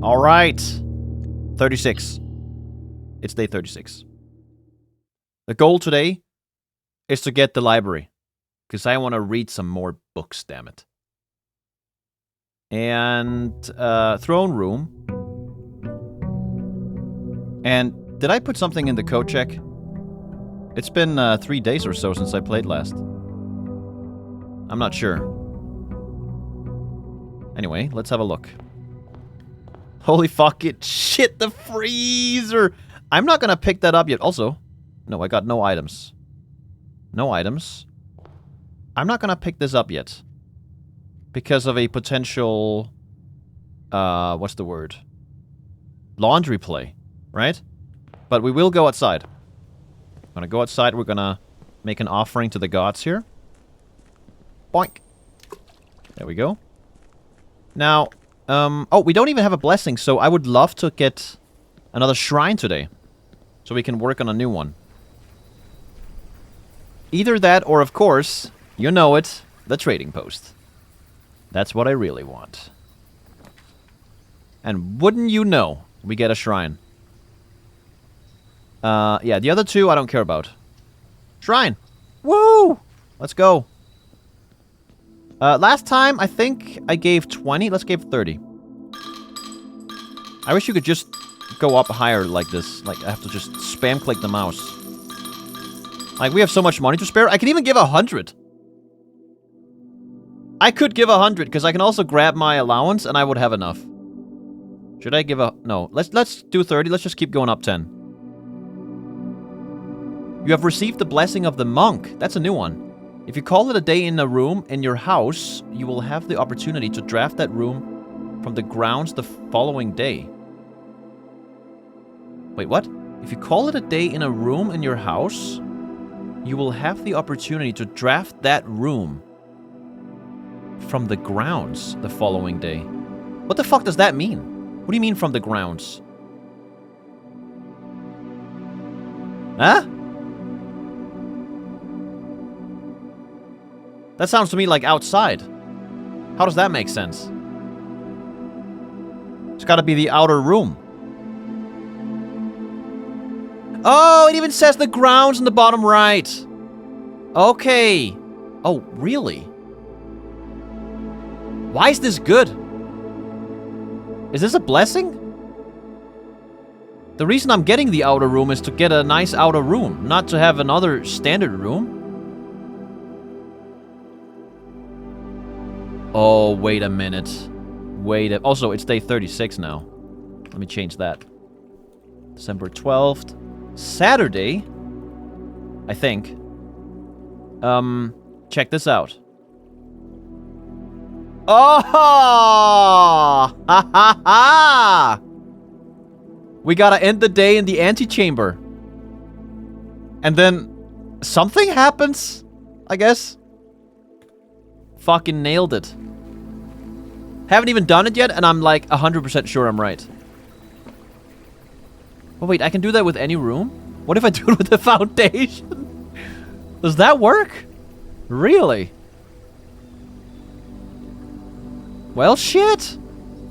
Alright. 36. It's day 36. The goal today is to get the library. Because I want to read some more books, damn it. And, throne room. And did I put something in the code check? It's been 3 days or so since I played last. I'm not sure. Anyway, let's have a look. Holy fucking shit, the freezer! I'm not gonna pick that up yet. Also, no, I got no items. No items. I'm not gonna pick this up yet. Because of a potential... what's the word? Laundry play, right? But we will go outside. We're gonna go outside, we're gonna make an offering to the gods here. Boink. There we go. Now, oh, we don't even have a blessing, so I would love to get another shrine today. So we can work on a new one. Either that, or of course, you know it, the trading post. That's what I really want. And wouldn't you know, we get a shrine. Yeah, the other two I don't care about. Shrine! Woo! Let's go. Last time, I think I gave 20. Let's give 30. I wish you could just go up higher like this. Like, I have to just spam click the mouse. Like, we have so much money to spare. I can even give 100. I could give 100, because I can also grab my allowance, and I would have enough. Should I give a... No, let's do 30. Let's just keep going up 10. You have received the blessing of the monk. That's a new one. If you call it a day in a room in your house, you will have the opportunity to draft that room from the grounds the following day. Wait, what? If you call it a day in a room in your house, you will have the opportunity to draft that room from the grounds the following day. What the fuck does that mean? What do you mean from the grounds? Huh? That sounds to me like outside. How does that make sense? It's gotta be the outer room. Oh, it even says the grounds in the bottom right. Okay. Oh, really? Why is this good? Is this a blessing? The reason I'm getting the outer room is to get a nice outer room, not to have another standard room. Oh, wait a minute. Also, it's day 36 now. Let me change that. December 12th. Saturday. I think. Check this out. Oh! Ha ha ha! We gotta end the day in the antechamber. And then something happens, I guess. Fucking nailed it. Haven't even done it yet, and I'm like 100% sure I'm right. Oh wait, I can do that with any room? What if I do it with the foundation? Does that work? Really? Well, shit.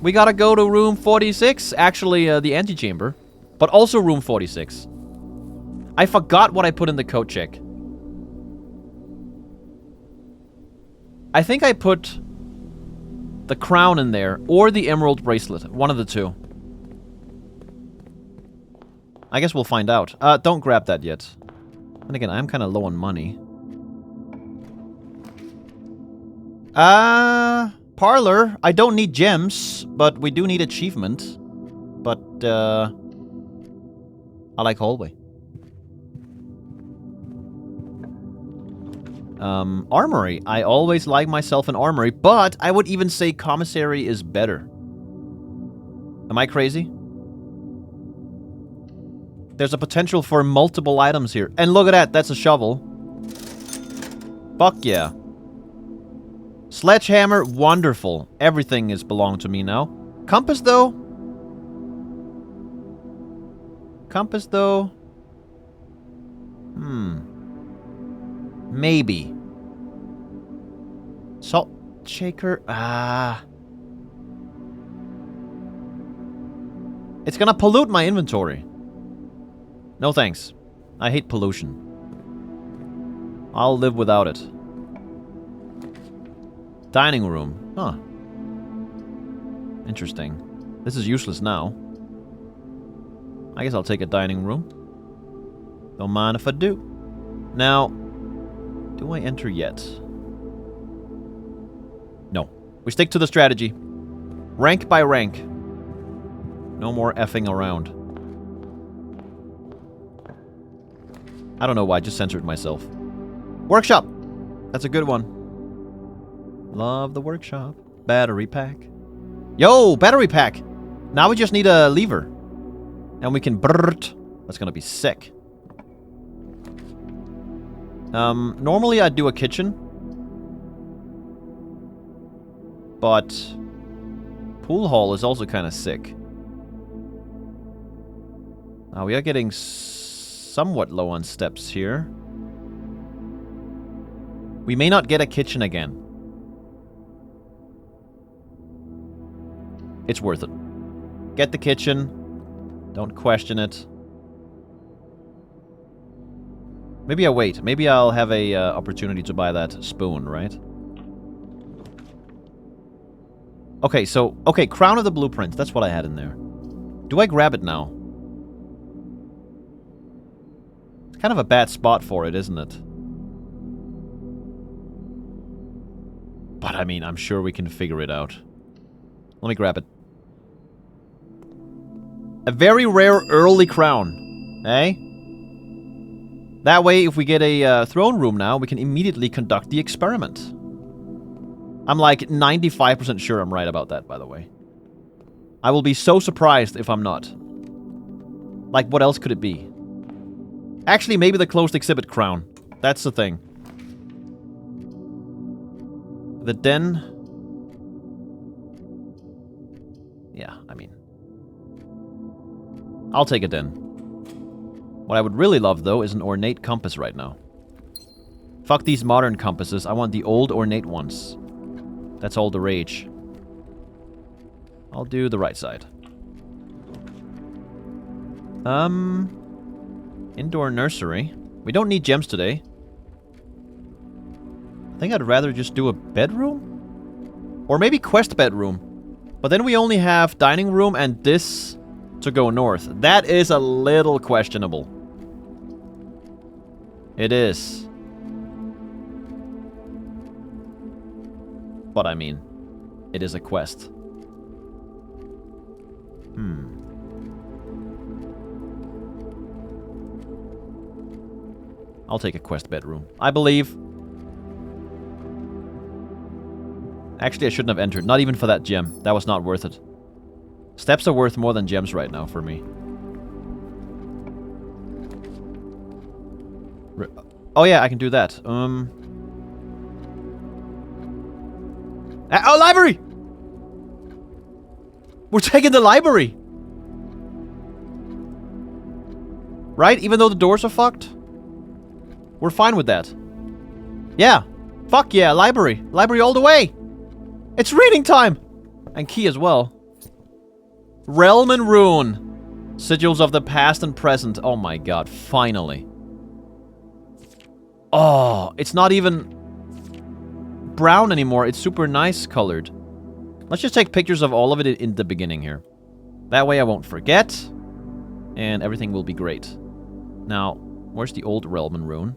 We gotta go to room 46. Actually, the antechamber. But also room 46. I forgot what I put in the code check. I think I put the crown in there, or the emerald bracelet. One of the two. I guess we'll find out. Don't grab that yet. And again, I'm kind of low on money. Parlor. I don't need gems, but we do need achievement. But, I like hallway. Armory. I always like myself an armory, but I would even say commissary is better. Am I crazy? There's a potential for multiple items here. And look at that, that's a shovel. Fuck yeah. Sledgehammer, wonderful. Everything is belong to me now. Compass, though? Compass, though? Maybe. Salt shaker. It's gonna pollute my inventory. No thanks. I hate pollution. I'll live without it. Dining room. Huh. Interesting. This is useless now. I guess I'll take a dining room. Don't mind if I do. Now, do I enter yet? No. We stick to the strategy. Rank by rank. No more effing around. I don't know why, I just censored myself. Workshop! That's a good one. Love the workshop. Battery pack. Yo, battery pack! Now we just need a lever. And we can brrrt. That's gonna be sick. Normally I'd do a kitchen. But pool hall is also kind of sick. Now we are getting somewhat low on steps here. We may not get a kitchen again. It's worth it. Get the kitchen. Don't question it. Maybe I'll wait. Maybe I'll have a opportunity to buy that spoon, right? Okay, so... Okay, Crown of the Blueprints. That's what I had in there. Do I grab it now? It's kind of a bad spot for it, isn't it? But, I mean, I'm sure we can figure it out. Let me grab it. A very rare early crown. Eh? That way, if we get a throne room now, we can immediately conduct the experiment. I'm like 95% sure I'm right about that, by the way. I will be so surprised if I'm not. Like, what else could it be? Actually, maybe the closed exhibit crown. That's the thing. The den. Yeah, I mean. I'll take a den. What I would really love, though, is an ornate compass right now. Fuck these modern compasses. I want the old ornate ones. That's all the rage. I'll do the right side. Indoor nursery. We don't need gems today. I think I'd rather just do a bedroom? Or maybe quest bedroom. But then we only have dining room and this to go north. That is a little questionable. It is. But I mean, it is a quest. I'll take a quest bedroom. I believe. Actually, I shouldn't have entered. Not even for that gem. That was not worth it. Steps are worth more than gems right now for me. Oh yeah, I can do that. Oh, library! We're taking the library! Right? Even though the doors are fucked? We're fine with that. Yeah. Fuck yeah, library. Library all the way! It's reading time! And key as well. Realm and Rune. Sigils of the past and present. Oh my god, finally. Oh, it's not even brown anymore. It's super nice colored. Let's just take pictures of all of it in the beginning here. That way I won't forget. And everything will be great. Now, where's the old Realm and Rune?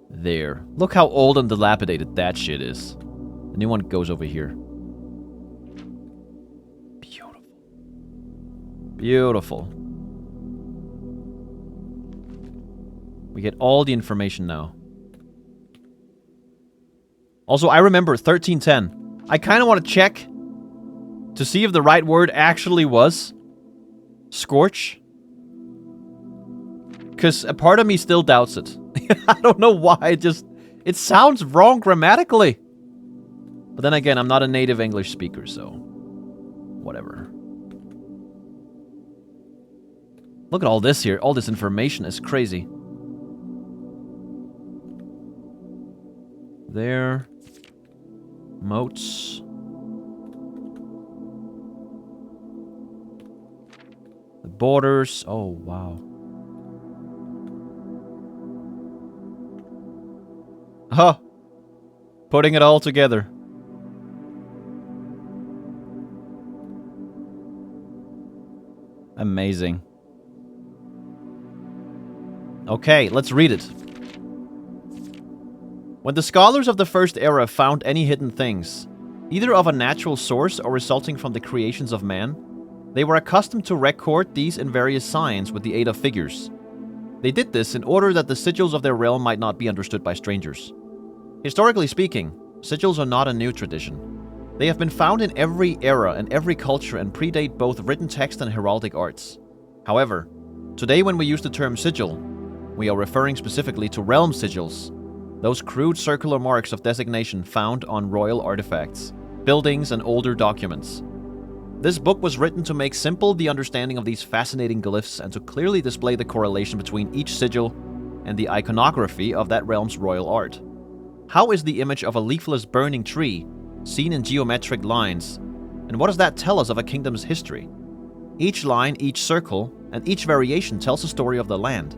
There. Look how old and dilapidated that shit is. The new one goes over here. Beautiful. Beautiful. We get all the information now. Also, I remember 1310. I kind of want to check to see if the right word actually was scorch. Because a part of me still doubts it. I don't know why. It sounds wrong grammatically. But then again, I'm not a native English speaker, so whatever. Look at all this here. All this information is crazy. There. Moats. The borders. Oh, wow. Huh. Putting it all together. Amazing. Okay, let's read it. When the scholars of the First Era found any hidden things, either of a natural source or resulting from the creations of man, they were accustomed to record these in various signs with the aid of figures. They did this in order that the sigils of their realm might not be understood by strangers. Historically speaking, sigils are not a new tradition. They have been found in every era and every culture and predate both written text and heraldic arts. However, today when we use the term sigil, we are referring specifically to realm sigils, those crude circular marks of designation found on royal artifacts, buildings, and older documents. This book was written to make simple the understanding of these fascinating glyphs and to clearly display the correlation between each sigil and the iconography of that realm's royal art. How is the image of a leafless burning tree seen in geometric lines, and what does that tell us of a kingdom's history? Each line, each circle, and each variation tells a story of the land.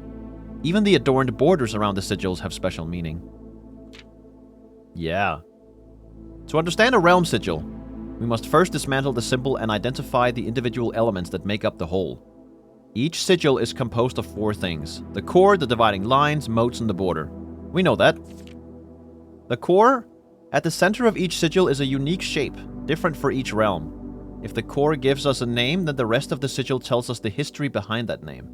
Even the adorned borders around the sigils have special meaning. Yeah. To understand a realm sigil, we must first dismantle the symbol and identify the individual elements that make up the whole. Each sigil is composed of 4 things: the core, the dividing lines, moats, and the border. We know that. The core, at the center of each sigil, is a unique shape, different for each realm. If the core gives us a name, then the rest of the sigil tells us the history behind that name.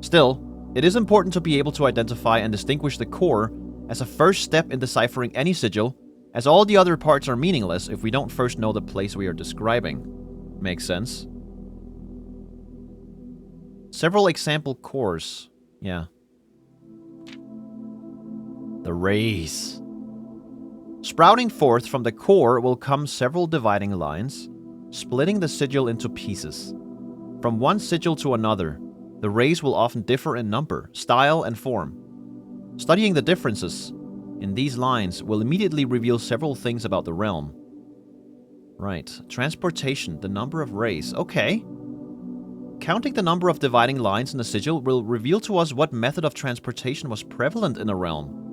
Still, it is important to be able to identify and distinguish the core as a first step in deciphering any sigil, as all the other parts are meaningless if we don't first know the place we are describing. Makes sense? Several example cores. Yeah. The rays. Sprouting forth from the core will come several dividing lines, splitting the sigil into pieces. From one sigil to another, the rays will often differ in number, style, and form. Studying the differences in these lines will immediately reveal several things about the realm. Right. Transportation, the number of rays. Okay. Counting the number of dividing lines in a sigil will reveal to us what method of transportation was prevalent in a realm.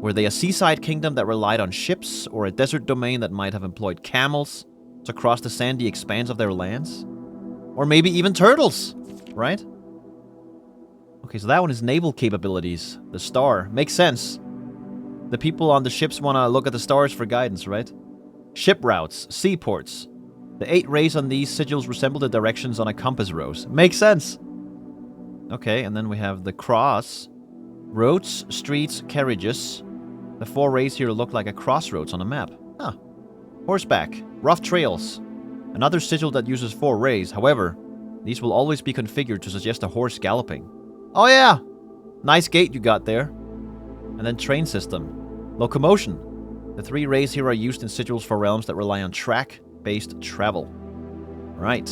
Were they a seaside kingdom that relied on ships, or a desert domain that might have employed camels to cross the sandy expanse of their lands? Or maybe even turtles, right? Okay, so that one is naval capabilities. The star. Makes sense. The people on the ships want to look at the stars for guidance, right? Ship routes, seaports. The 8 rays on these sigils resemble the directions on a compass rose. Makes sense. Okay, and then we have the cross. Roads, streets, carriages. The 4 rays here look like a crossroads on a map. Huh. Horseback, rough trails. Another sigil that uses 4 rays. However, these will always be configured to suggest a horse galloping. Oh yeah! Nice gate you got there. And then train system. Locomotion. The 3 rays here are used in sigils for realms that rely on track-based travel. Right.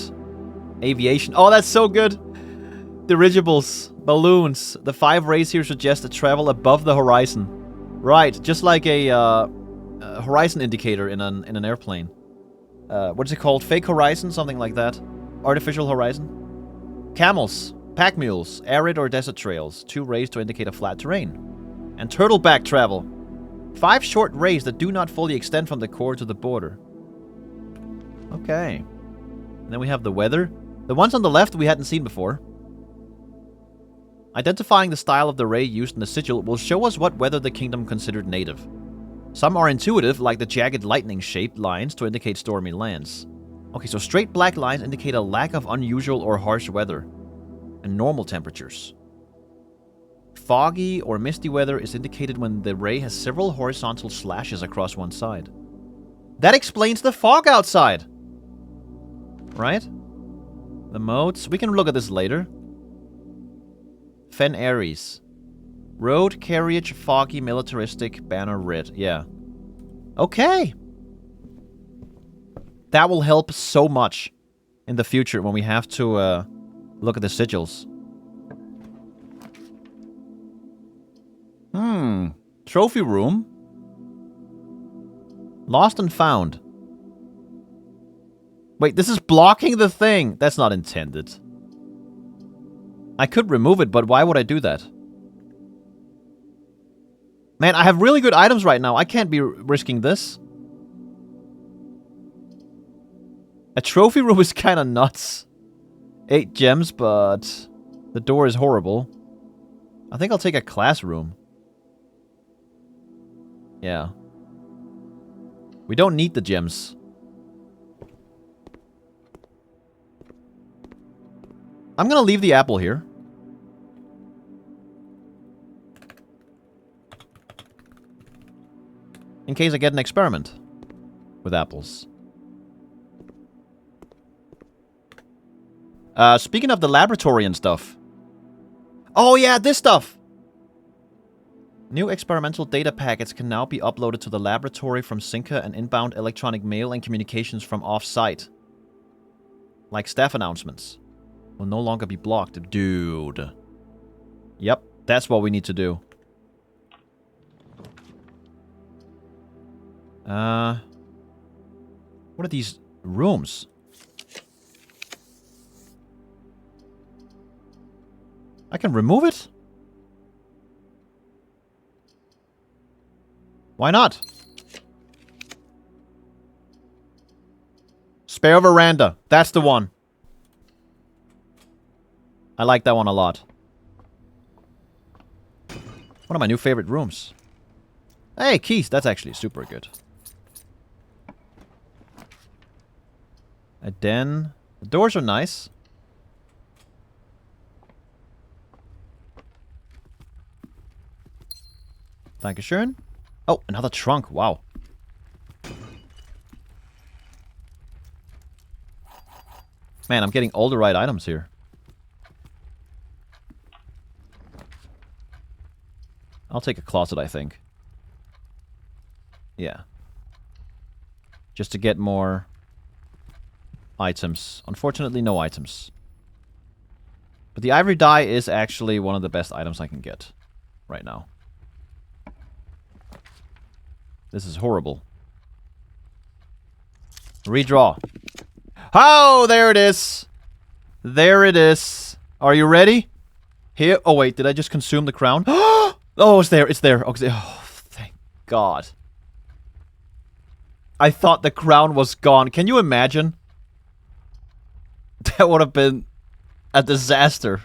Aviation. Oh, that's so good! Dirigibles. Balloons. The 5 rays here suggest a travel above the horizon. Right, just like a horizon indicator in an airplane. What is it called? Fake horizon? Something like that. Artificial horizon. Camels. Pack mules. Arid or desert trails. 2 rays to indicate a flat terrain. And turtleback travel. 5 short rays that do not fully extend from the core to the border. Okay. And then we have the weather. The ones on the left we hadn't seen before. Identifying the style of the ray used in the sigil will show us what weather the kingdom considered native. Some are intuitive, like the jagged lightning-shaped lines to indicate stormy lands. Okay, so straight black lines indicate a lack of unusual or harsh weather, and normal temperatures. Foggy or misty weather is indicated when the ray has several horizontal slashes across one side. That explains the fog outside! Right? The moats. We can look at this later. Fen Aries. Road, carriage, foggy, militaristic, banner red. Yeah. Okay. That will help so much in the future when we have to look at the sigils. Trophy room. Lost and found. Wait, this is blocking the thing. That's not intended. I could remove it, but why would I do that? Man, I have really good items right now. I can't be risking this. A trophy room is kind of nuts. 8 gems, but the door is horrible. I think I'll take a classroom. Yeah. We don't need the gems. I'm gonna leave the apple here. In case I get an experiment with apples. Speaking of the laboratory and stuff. Oh yeah, this stuff! New experimental data packets can now be uploaded to the laboratory from Synca and inbound electronic mail and communications from off-site. Like staff announcements. Will no longer be blocked. Dude. Yep, that's what we need to do. What are these rooms? I can remove it? Why not? Spare veranda. That's the one. I like that one a lot. One of my new favorite rooms. Hey, keys. That's actually super good. A den. The doors are nice. Dankeschön. Oh, another trunk. Wow. Man, I'm getting all the right items here. I'll take a closet, I think. Yeah. Just to get more items. Unfortunately, no items. But the ivory dye is actually one of the best items I can get right now. This is horrible. Redraw. Oh, there it is. There it is. Are you ready? Here. Oh, wait. Did I just consume the crown? Oh, it's there. It's there. Okay. Oh, thank God. I thought the crown was gone. Can you imagine? That would have been a disaster.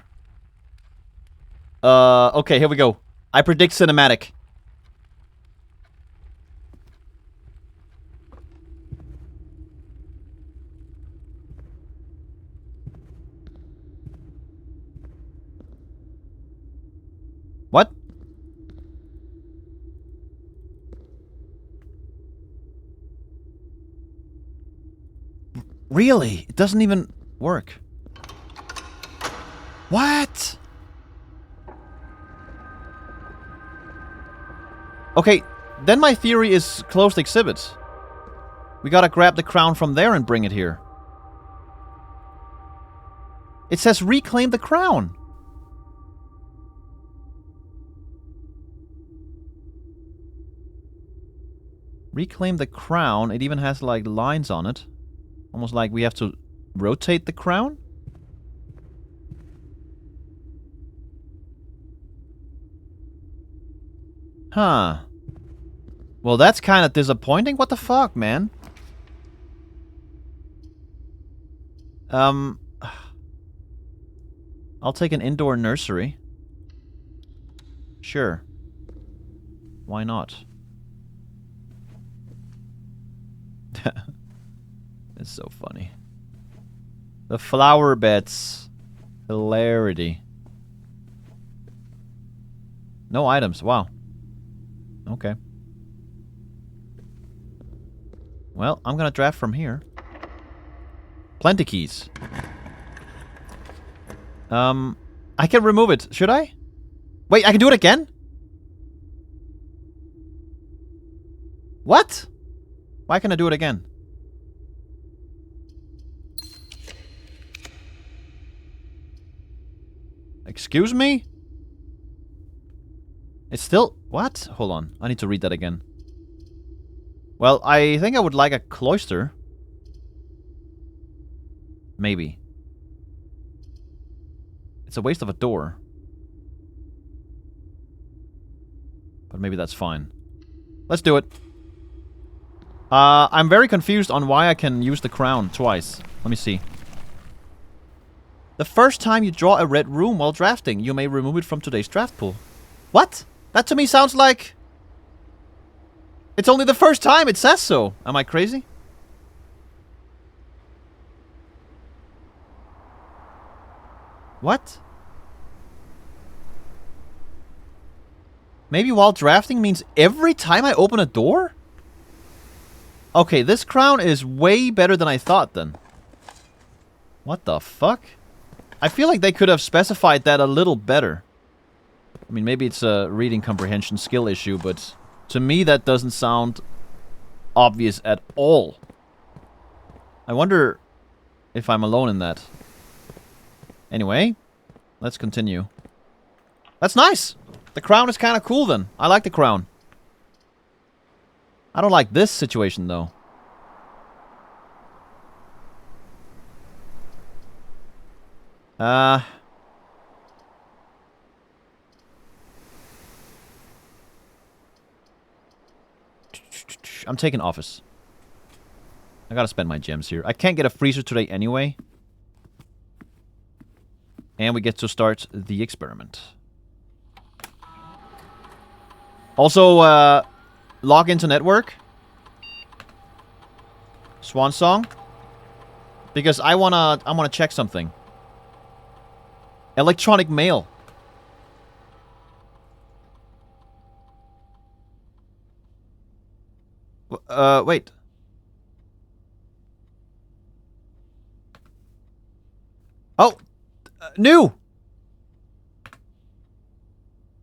Okay, here we go. I predict cinematic. What? Really? It doesn't even work. What? Okay, then my theory is closed exhibit. We gotta grab the crown from there and bring it here. It says reclaim the crown. Reclaim the crown. It even has like lines on it. Almost like we have to rotate the crown. Huh. Well, that's kind of disappointing. What the fuck, man? I'll take an indoor nursery. Sure. Why not? It's so funny. The flower beds. Hilarity. No items. Wow. Okay. Well, I'm gonna draft from here. Plenty keys. I can remove it. Should I? Wait, I can do it again? What? Why can I do it again? Excuse me? It's still... What? Hold on. I need to read that again. Well, I think I would like a cloister. Maybe. It's a waste of a door. But maybe that's fine. Let's do it. I'm very confused on why I can use the crown twice. Let me see. The first time you draw a red room while drafting, you may remove it from today's draft pool. What? That to me sounds like... It's only the first time it says so. Am I crazy? What? Maybe while drafting means every time I open a door? Okay, this crown is way better than I thought then. What the fuck? I feel like they could have specified that a little better. I mean, maybe it's a reading comprehension skill issue, but to me that doesn't sound obvious at all. I wonder if I'm alone in that. Anyway, let's continue. That's nice! The crown is kind of cool then. I like the crown. I don't like this situation though. I'm taking office. I gotta spend my gems here. I can't get a freezer today anyway. And we get to start the experiment. Also, log into network. Swan song. Because I wanna check something. Electronic mail. Wait. Oh! New!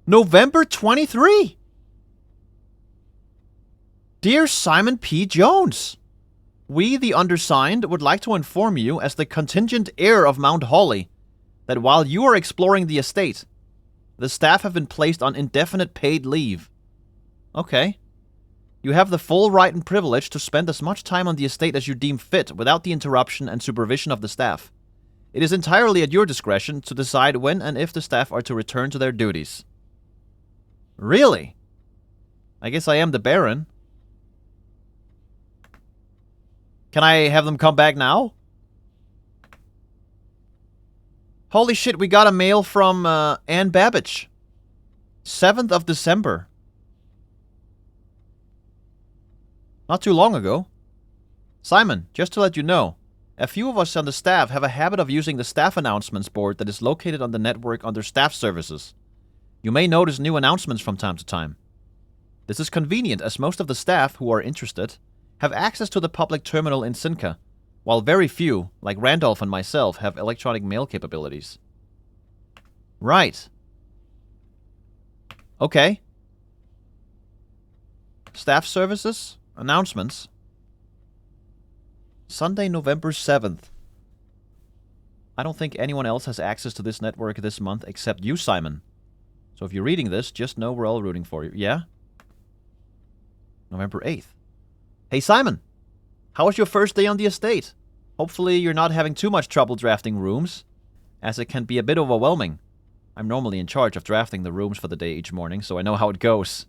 November 23! Dear Simon P. Jones, we, the undersigned, would like to inform you, as the contingent heir of Mount Holly, that while you are exploring the estate, the staff have been placed on indefinite paid leave. Okay. You have the full right and privilege to spend as much time on the estate as you deem fit without the interruption and supervision of the staff. It is entirely at your discretion to decide when and if the staff are to return to their duties. Really? I guess I am the Baron. Can I have them come back now? Holy shit, we got a mail from Ann Babbage. 7th of December. Not too long ago. Simon, just to let you know, a few of us on the staff have a habit of using the staff announcements board that is located on the network under staff services. You may notice new announcements from time to time. This is convenient as most of the staff who are interested have access to the public terminal in Sinca, while very few, like Randolph and myself, have electronic mail capabilities. Right. Okay. Staff services? Announcements? Sunday, November 7th. I don't think anyone else has access to this network this month except you, Simon. So if you're reading this, just know we're all rooting for you. Yeah? November 8th. Hey, Simon! How was your first day on the estate? Hopefully you're not having too much trouble drafting rooms, as it can be a bit overwhelming. I'm normally in charge of drafting the rooms for the day each morning, so I know how it goes.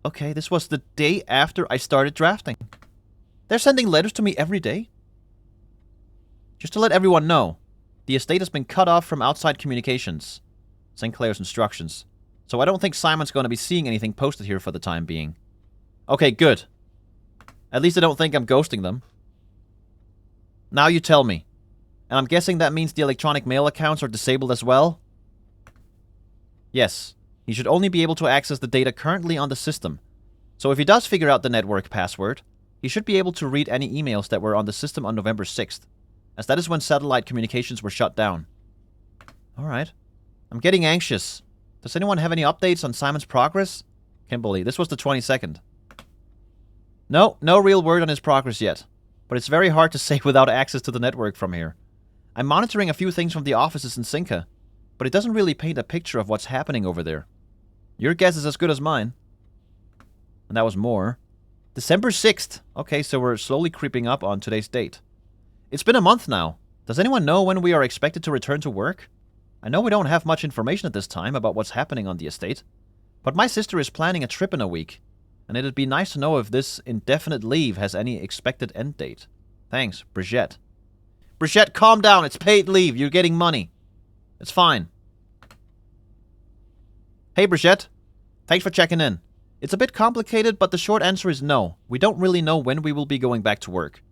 Okay, this was the day after I started drafting. They're sending letters to me every day. Just to let everyone know, the estate has been cut off from outside communications. St. Clair's instructions. So I don't think Simon's going to be seeing anything posted here for the time being. Okay, good. At least I don't think I'm ghosting them. Now you tell me. And I'm guessing that means the electronic mail accounts are disabled as well? Yes. He should only be able to access the data currently on the system. So if he does figure out the network password, he should be able to read any emails that were on the system on November 6th, as that is when satellite communications were shut down. Alright. I'm getting anxious. Does anyone have any updates on Simon's progress? Kimberly, this was the 22nd. No real word on his progress yet. But it's very hard to say without access to the network from here. I'm monitoring a few things from the offices in Sinca, but it doesn't really paint a picture of what's happening over there. Your guess is as good as mine. And that was more. December 6th. Okay, so we're slowly creeping up on today's date. It's been a month now. Does anyone know when we are expected to return to work? I know we don't have much information at this time about what's happening on the estate, but my sister is planning a trip in a week, and it'd be nice to know if this indefinite leave has any expected end date. Thanks, Brigitte. Brigitte, calm down. It's paid leave. You're getting money. It's fine. Hey, Brigitte. Thanks for checking in. It's a bit complicated, but the short answer is no. We don't really know when we will be going back to work.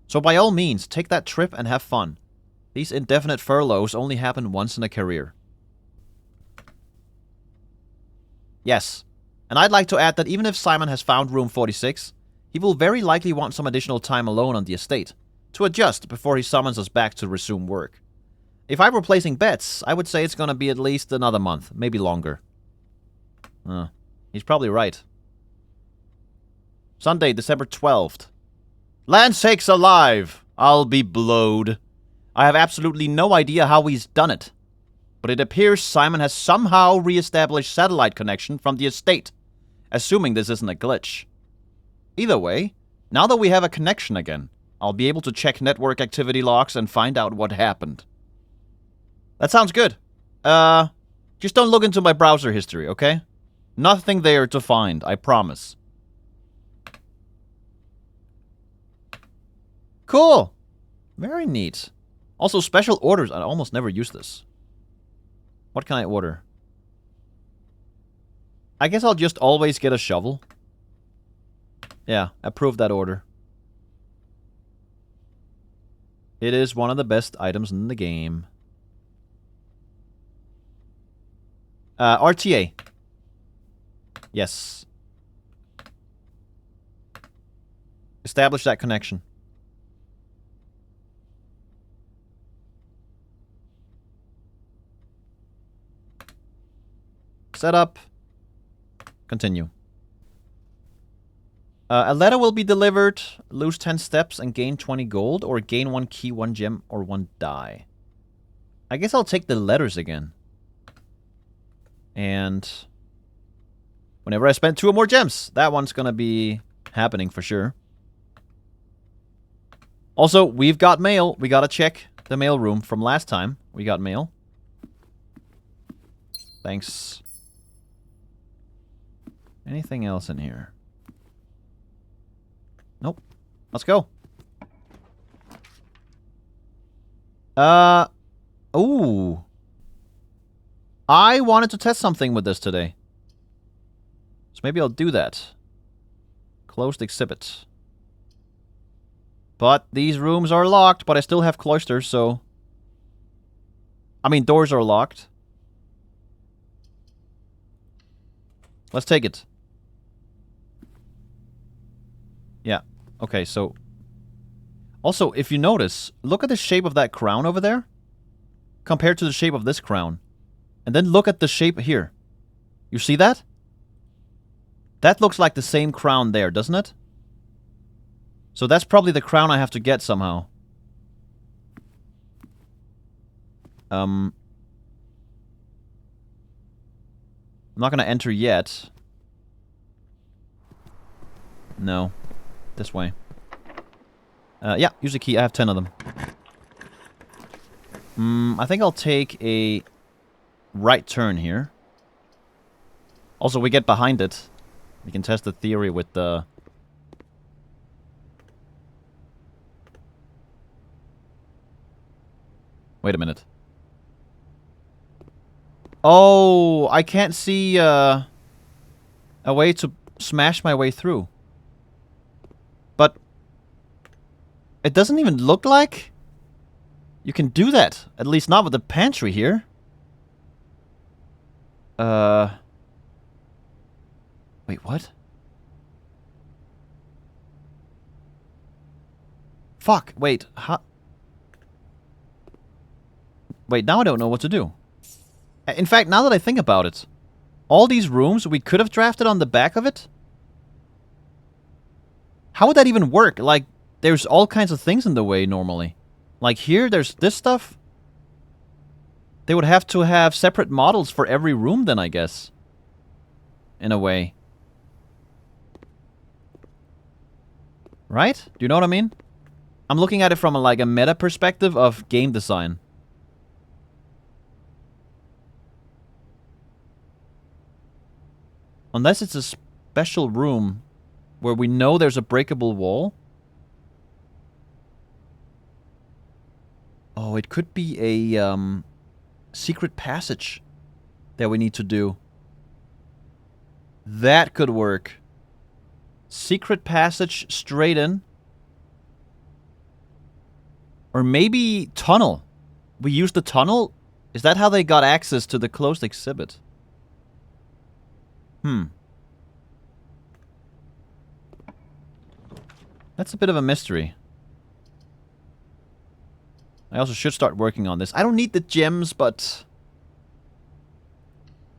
So by all means, take that trip and have fun. These indefinite furloughs only happen once in a career. Yes. And I'd like to add that even if Simon has found room 46, he will very likely want some additional time alone on the estate to adjust before he summons us back to resume work. If I were placing bets, I would say it's gonna be at least another month, maybe longer. He's probably right. Sunday, December 12th. Land sakes alive! I'll be blowed. I have absolutely no idea how he's done it. But it appears Simon has somehow re-established satellite connection from the estate, assuming this isn't a glitch. Either way, now that we have a connection again, I'll be able to check network activity logs and find out what happened. That sounds good. Just don't look into my browser history, okay? Nothing there to find, I promise. Cool! Very neat. Also, special orders. I almost never use this. What can I order? I guess I'll just always get a shovel. Yeah, approve that order. It is one of the best items in the game. RTA. Yes. Establish that connection. Set up. Continue. A letter will be delivered. Lose 10 steps and gain 20 gold, or gain 1 key, 1 gem, or 1 die. I guess I'll take the letters again. And whenever I spend 2 or more gems, that one's gonna be happening for sure. Also, we've got mail. We gotta check the mail room from last time. We got mail. Thanks. Anything else in here? Nope. Let's go. Ooh. I wanted to test something with this today. So maybe I'll do that. Closed exhibit. But these rooms are locked, but I still have cloisters, so... I mean, doors are locked. Let's take it. Yeah. Okay, so... Also, if you notice, look at the shape of that crown over there. Compared to the shape of this crown. And then look at the shape here. You see that? That looks like the same crown there, doesn't it? So that's probably the crown I have to get somehow. I'm not gonna enter yet. No. This way. Yeah, use a key. I have 10 of them. I think I'll take a right turn here. Also, we get behind it. We can test the theory with the... Wait a minute. Oh, I can't see a way to smash my way through. But it doesn't even look like you can do that. At least not with the pantry here. Wait, what? Fuck, wait, how? Wait, now I don't know what to do. In fact, now that I think about it, all these rooms we could have drafted on the back of it? How would that even work? Like, there's all kinds of things in the way normally. Like here, there's this stuff. They would have to have separate models for every room then, I guess. In a way. Right? Do you know what I mean? I'm looking at it from like a meta perspective of game design. Unless it's a special room where we know there's a breakable wall. Oh, it could be a secret passage that we need to do. That could work. Secret passage straight in. Or maybe tunnel. We use the tunnel? Is that how they got access to the closed exhibit? That's a bit of a mystery. I also should start working on this. I don't need the gems, but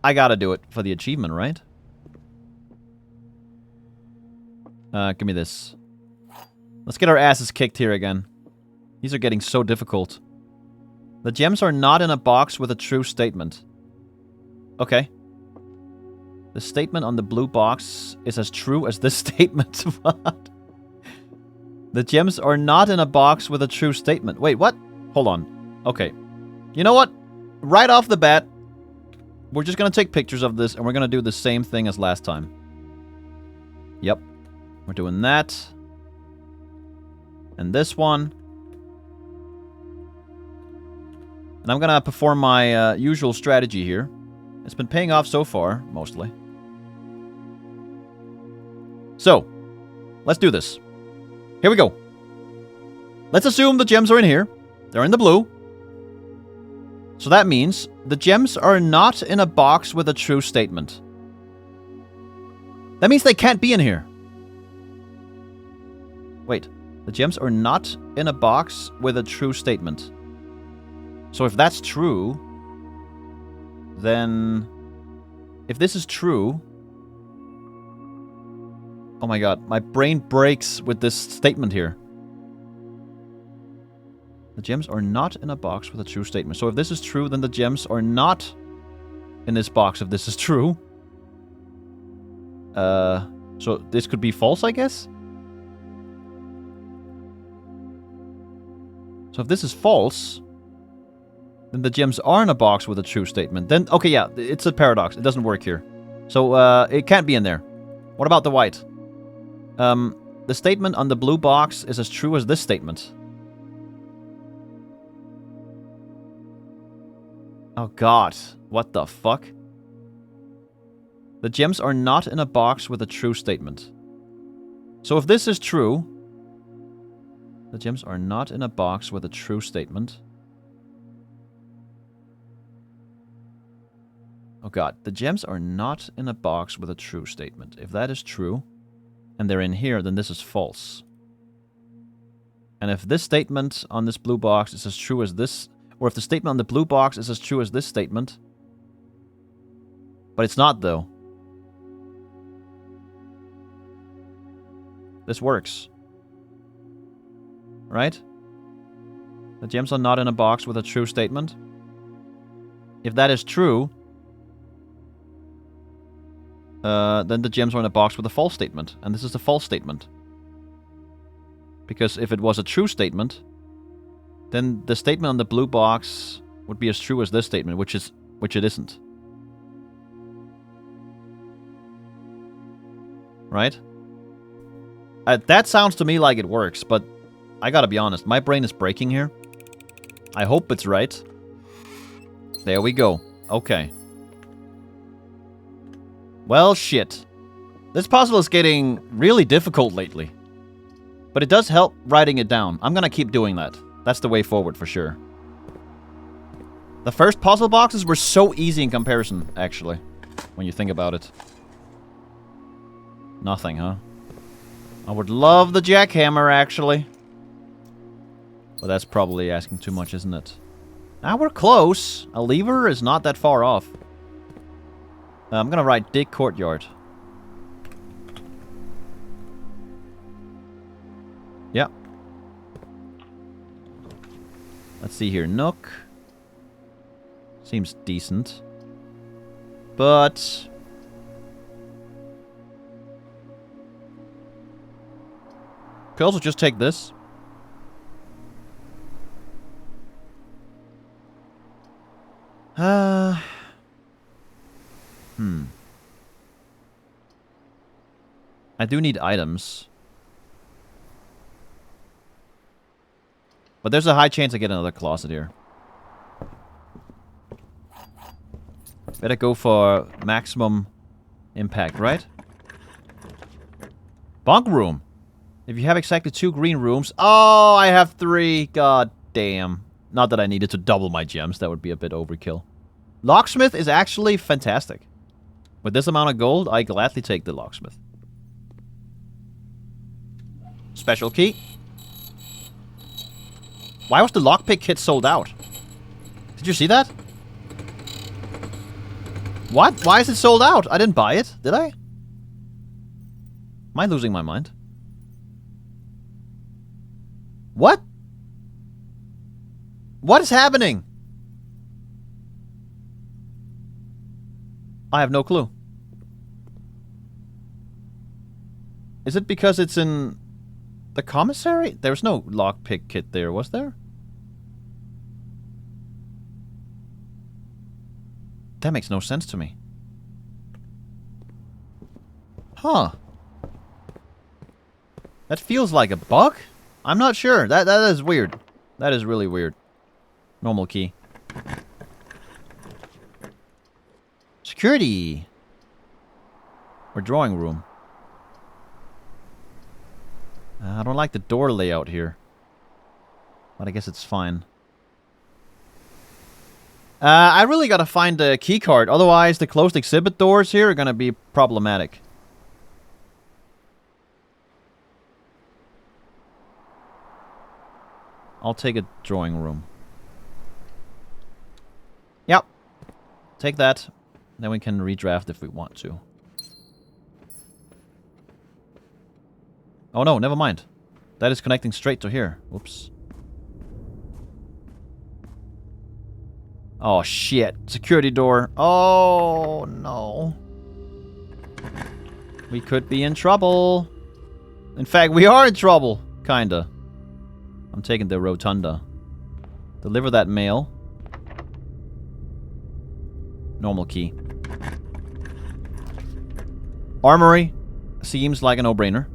I gotta do it for the achievement, right? Give me this. Let's get our asses kicked here again. These are getting so difficult. The gems are not in a box with a true statement. Okay. The statement on the blue box is as true as this statement. What? The gems are not in a box with a true statement. Wait, what? Hold on. Okay. You know what? Right off the bat, we're just gonna take pictures of this and we're gonna do the same thing as last time. Yep. We're doing that. And this one. And I'm gonna perform my usual strategy here. It's been paying off so far, mostly. So, let's do this. Here we go. Let's assume the gems are in here. They're in the blue. So that means the gems are not in a box with a true statement. That means they can't be in here. Wait. The gems are not in a box with a true statement. So if that's true, then if this is true... Oh my god, my brain breaks with this statement here. The gems are not in a box with a true statement. So if this is true, then the gems are not in this box if this is true. So this could be false, I guess? So if this is false, then the gems are in a box with a true statement. Then, okay, yeah, it's a paradox. It doesn't work here. So it can't be in there. What about the white? The statement on the blue box is as true as this statement. Oh god, what the fuck? The gems are not in a box with a true statement. So if this is true, the gems are not in a box with a true statement. Oh god, the gems are not in a box with a true statement. If that is true, and they're in here, then this is false. And if this statement on this blue box is as true as this... Or if the statement on the blue box is as true as this statement... But it's not, though. This works. Right? The gems are not in a box with a true statement. If that is true... then the gems are in a box with a false statement. And this is a false statement. Because if it was a true statement, then the statement on the blue box would be as true as this statement, which it isn't. Right? That sounds to me like it works, but I gotta be honest, my brain is breaking here. I hope it's right. There we go. Okay. Well, shit. This puzzle is getting really difficult lately. But it does help writing it down. I'm gonna keep doing that. That's the way forward for sure. The first puzzle boxes were so easy in comparison, actually. When you think about it. Nothing, huh? I would love the jackhammer, actually. But that's probably asking too much, isn't it? Now we're close. A lever is not that far off. I'm gonna write dig courtyard. Yeah. Let's see here. Nook. Seems decent. But... could also just take this. I do need items. But there's a high chance I get another closet here. Better go for maximum impact, right? Bunk room. If you have exactly 2 green rooms... Oh, I have 3. God damn. Not that I needed to double my gems. That would be a bit overkill. Locksmith is actually fantastic. With this amount of gold, I gladly take the locksmith. Special key. Why was the lockpick kit sold out? Did you see that? What? Why is it sold out? I didn't buy it, did I? Am I losing my mind? What? What is happening? I have no clue. Is it because it's in the commissary? There was no lockpick kit there, was there? That makes no sense to me. Huh. That feels like a bug? I'm not sure. That is weird. That is really weird. Normal key. Security. Or drawing room. I don't like the door layout here. But I guess it's fine. I really gotta find the key card. Otherwise, the closed exhibit doors here are gonna be problematic. I'll take a drawing room. Yep. Take that. Then we can redraft if we want to. Oh no, never mind. That is connecting straight to here. Whoops. Oh shit. Security door. Oh no. We could be in trouble. In fact, we are in trouble. Kinda. I'm taking the rotunda. Deliver that mail. Normal key. Armory. Seems like a no-brainer.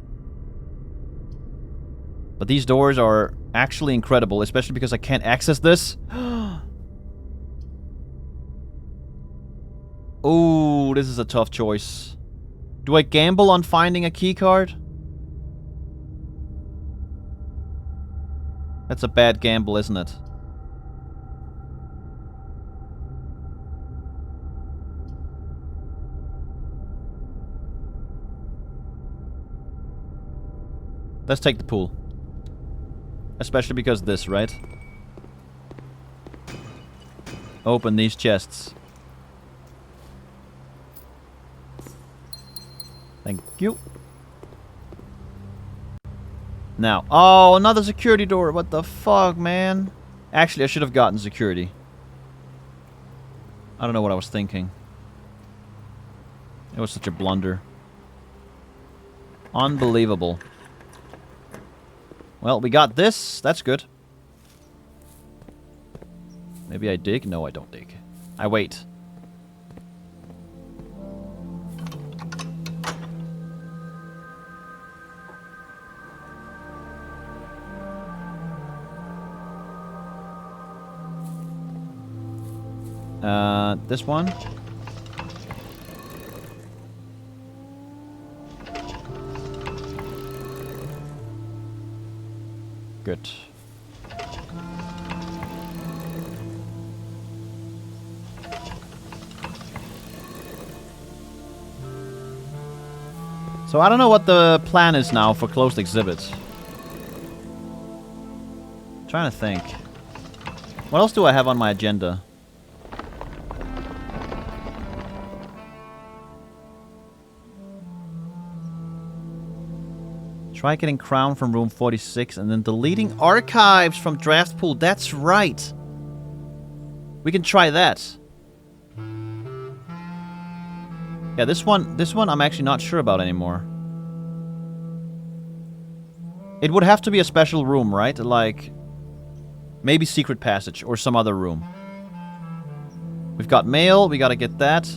But these doors are actually incredible, especially because I can't access this. Oh, this is a tough choice. Do I gamble on finding a key card? That's a bad gamble, isn't it? Let's take the pool. Especially because this, right? Open these chests. Thank you. Now. Oh, another security door. What the fuck, man? Actually, I should have gotten security. I don't know what I was thinking. It was such a blunder. Unbelievable. Well, we got this. That's good. Maybe I dig? No, I don't dig. I wait. This one. Good. So I don't know what the plan is now for closed exhibits. Trying to think. What else do I have on my agenda? Try getting crown from room 46 and then deleting archives from draft pool. That's right. We can try that. Yeah, this one I'm actually not sure about anymore. It would have to be a special room, right? Like maybe secret passage or some other room. We've got mail, we gotta get that.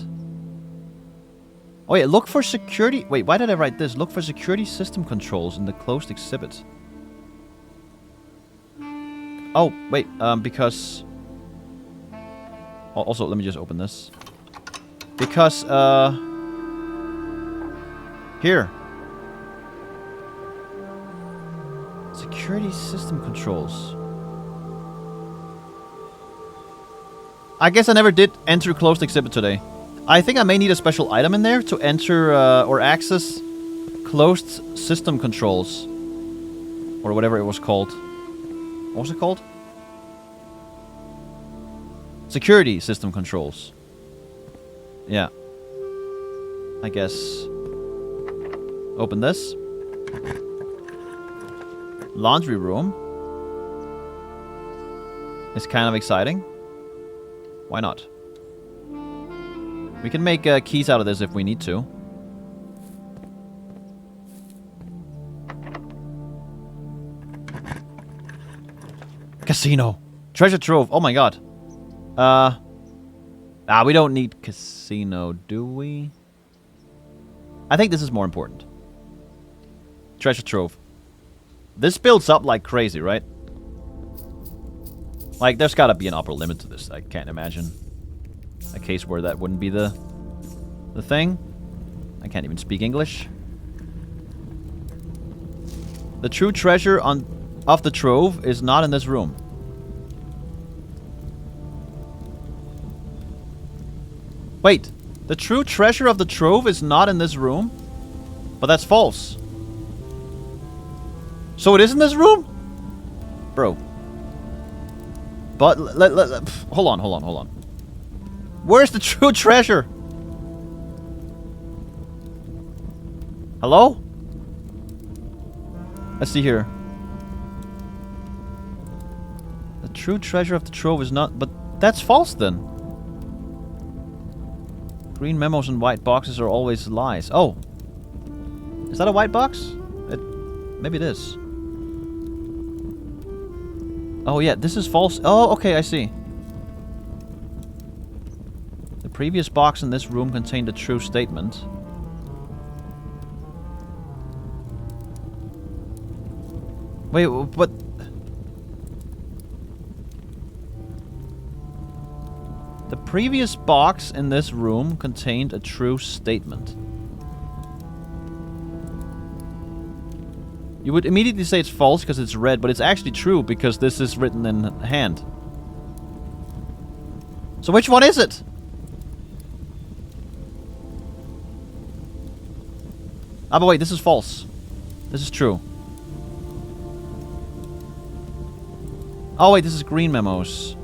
Oh, wait, look for security... Wait, why did I write this? Look for security system controls in the closed exhibit. Oh, wait, because... Also, let me just open this. Because, here. Security system controls. I guess I never did enter closed exhibit today. I think I may need a special item in there to enter or access closed system controls. Or whatever it was called. What was it called? Security system controls. Yeah. I guess. Open this. Laundry room. It's kind of exciting. Why not? We can make keys out of this if we need to. Casino. Treasure trove. Oh my god. We don't need casino, do we? I think this is more important. Treasure trove. This builds up like crazy, right? Like, there's gotta be an upper limit to this. I can't imagine a case where that wouldn't be the thing. I can't even speak English. The true treasure of the trove is not in this room. Wait, the true treasure of the trove is not in this room? But that's false. So it is in this room? Bro. But, hold on. Where's the true treasure? Hello? Let's see here. The true treasure of the trove is not... But that's false then. Green memos and white boxes are always lies. Oh. Is that a white box? Maybe it is. Oh yeah, this is false. Oh, okay, I see. The previous box in this room contained a true statement. Wait, what? The previous box in this room contained a true statement. You would immediately say it's false because it's red, but it's actually true because this is written in hand. So which one is it? Ah, but wait, this is false. This is true. Oh wait, this is green memos.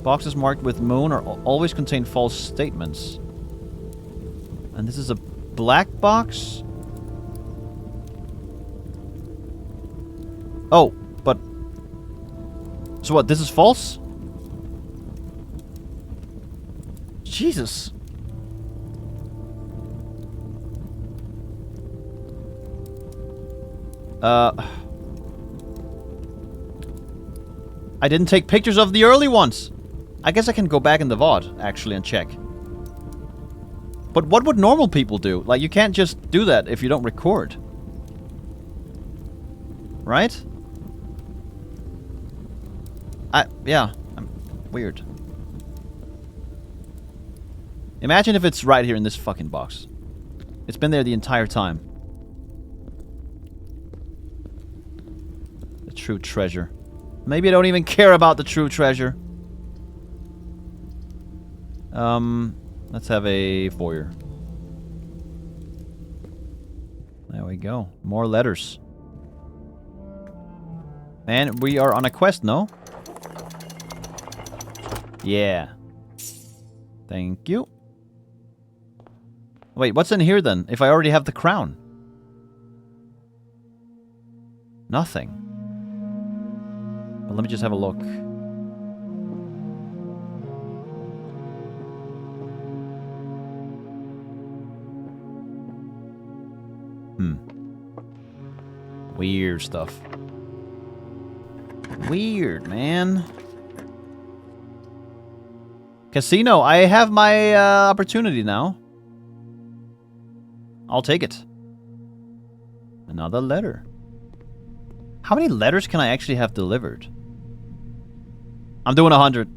Boxes marked with moon are always contain false statements. And this is a black box? Oh, but... So what, this is false? Jesus. I didn't take pictures of the early ones. I guess I can go back in the VOD, actually, and check. But what would normal people do? Like, you can't just do that if you don't record. Right? Yeah. I'm weird. Imagine if it's right here in this fucking box. It's been there the entire time. The true treasure. Maybe I don't even care about the true treasure. Let's have a foyer. There we go. More letters. And we are on a quest, no? Yeah. Thank you. Wait, what's in here then? If I already have the crown? Nothing. Well, let me just have a look. Weird stuff. Weird, man. Casino, I have my opportunity now. I'll take it. Another letter. How many letters can I actually have delivered? I'm doing 100.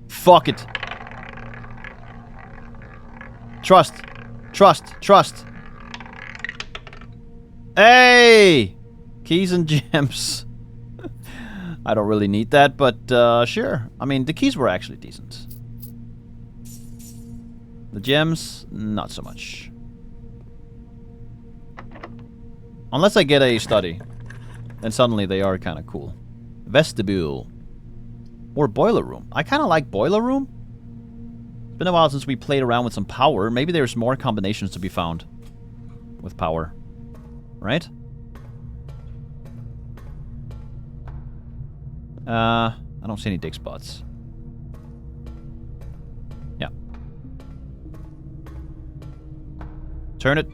Fuck it. Trust. Trust. Trust. Hey! Keys and gems. I don't really need that, but sure. I mean, the keys were actually decent. The gems, not so much. Unless I get a study. Then suddenly they are kind of cool. Vestibule. Or boiler room. I kind of like boiler room. It's been a while since we played around with some power. Maybe there's more combinations to be found with power. Right? I don't see any dig spots. Yeah. Turn it.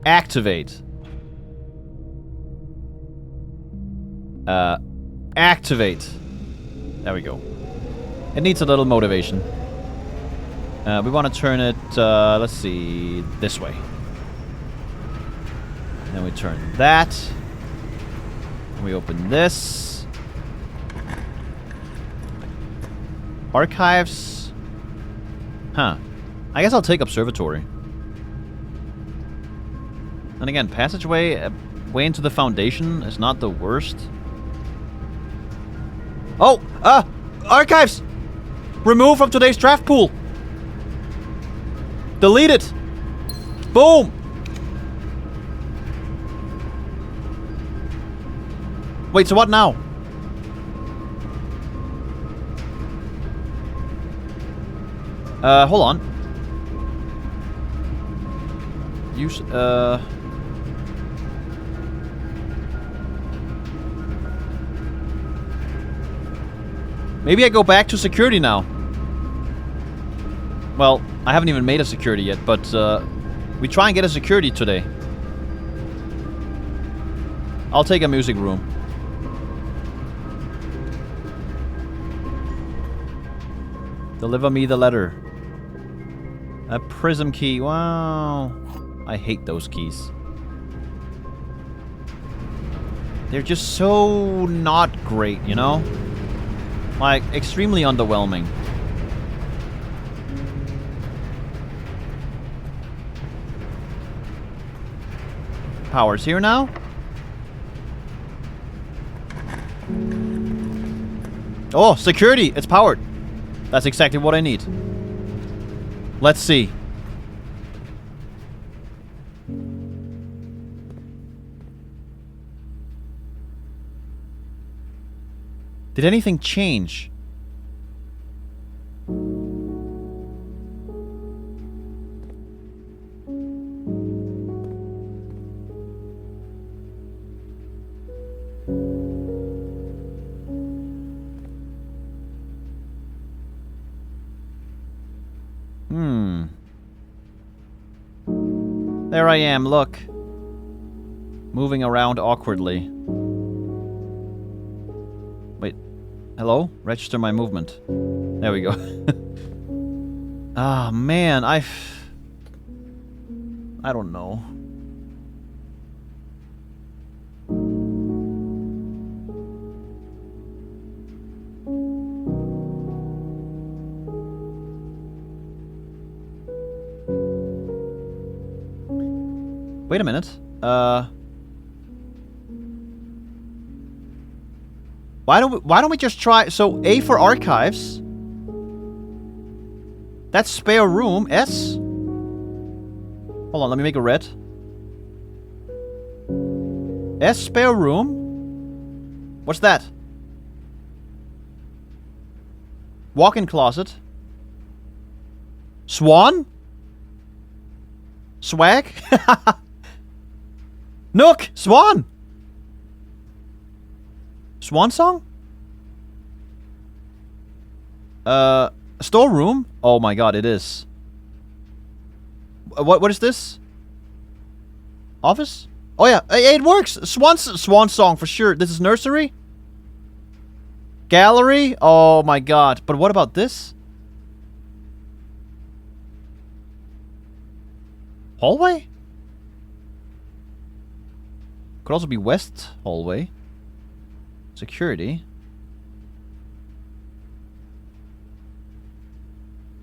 Activate. Activate. There we go. It needs a little motivation. We want to turn it, let's see, this way. Then we turn that. We open this. Archives. Huh. I guess I'll take observatory. And again, passageway way into the foundation is not the worst. Oh! Archives! Remove from today's draft pool! Delete it! Boom! Wait, so what now? Hold on. Use, maybe I go back to security now. Well, I haven't even made a security yet, but, we try and get a security today. I'll take a music room. Deliver me the letter. A prism key. Wow. I hate those keys. They're just so not great, you know? Like, extremely underwhelming. Power's here now? Oh, security! It's powered. That's exactly what I need. Let's see. Did anything change? There I am, look. Moving around awkwardly. Wait. Hello? Register my movement. There we go. Ah, man, I don't know. Wait a minute. Why don't we just try? So A for archives. That's spare room. S. Hold on, let me make a red. S spare room. What's that? Walk-in closet. Swan? Swag? Nook! Swan! Swan song? Storeroom? Oh my god, it is. What is this? Office? Oh yeah, it works! Swan song for sure. This is nursery? Gallery? Oh my god. But what about this? Hallway? Could also be west hallway. Security.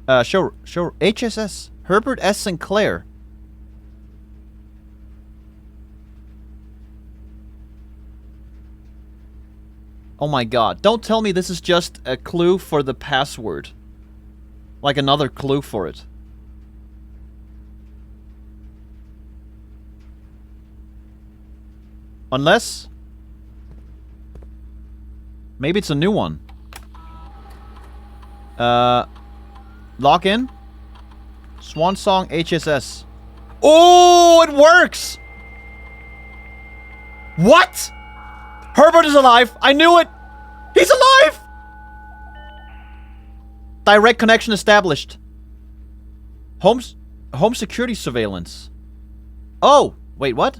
Show HSS. Herbert S. Sinclair. Oh my god. Don't tell me this is just a clue for the password. Like another clue for it. Unless... maybe it's a new one. Log in. Swan Song HSS. Oh, it works! What? Herbert is alive! I knew it! He's alive! Direct connection established. Home security surveillance. Oh! Wait, what?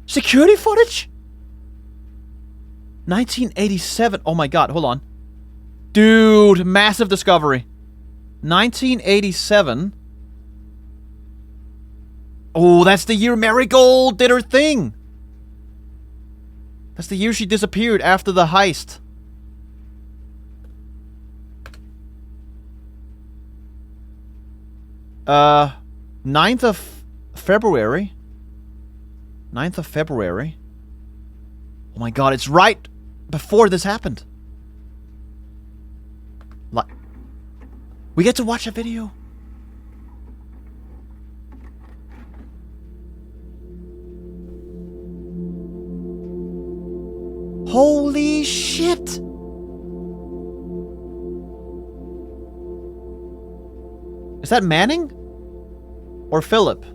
Security footage? 1987. Oh my god, hold on. Dude, massive discovery. 1987. Oh, that's the year Marigold did her thing. That's the year she disappeared after the heist. Uh, 9th of February. 9th of February. Oh my god, it's right before this happened. We get to watch a video. Holy shit! Is that Manning? Or Philip?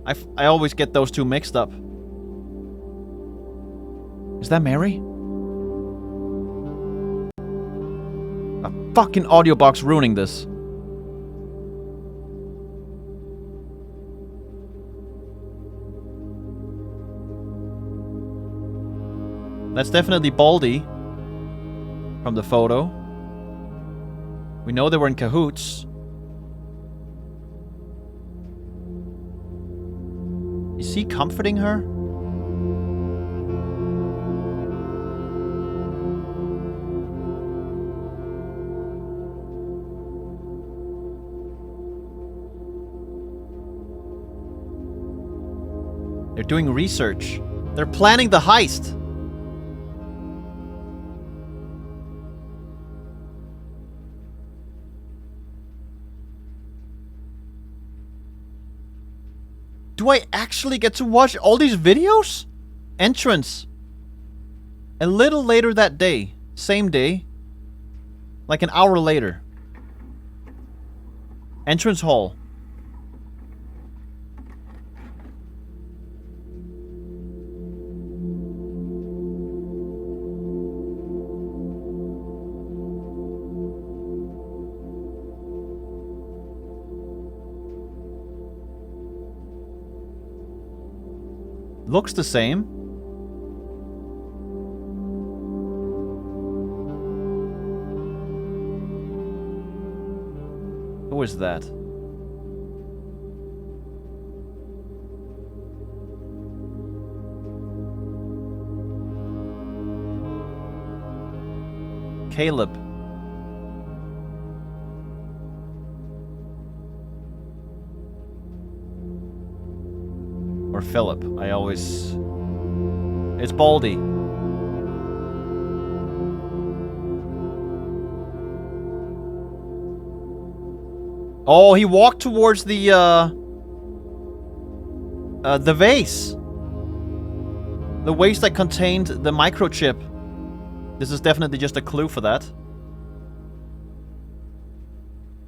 I always get those two mixed up. Is that Mary? A fucking audio box ruining this. That's definitely Baldy from the photo. We know they were in cahoots. Is he comforting her? They're doing research. They're planning the heist. Do I actually get to watch all these videos? Entrance. A little later that day. Same day. Like an hour later. Entrance hall. Looks the same. Who is that? Caleb. Or Philip. I always... It's Baldy. Oh, he walked towards the vase. The vase that contained the microchip. This is definitely just a clue for that.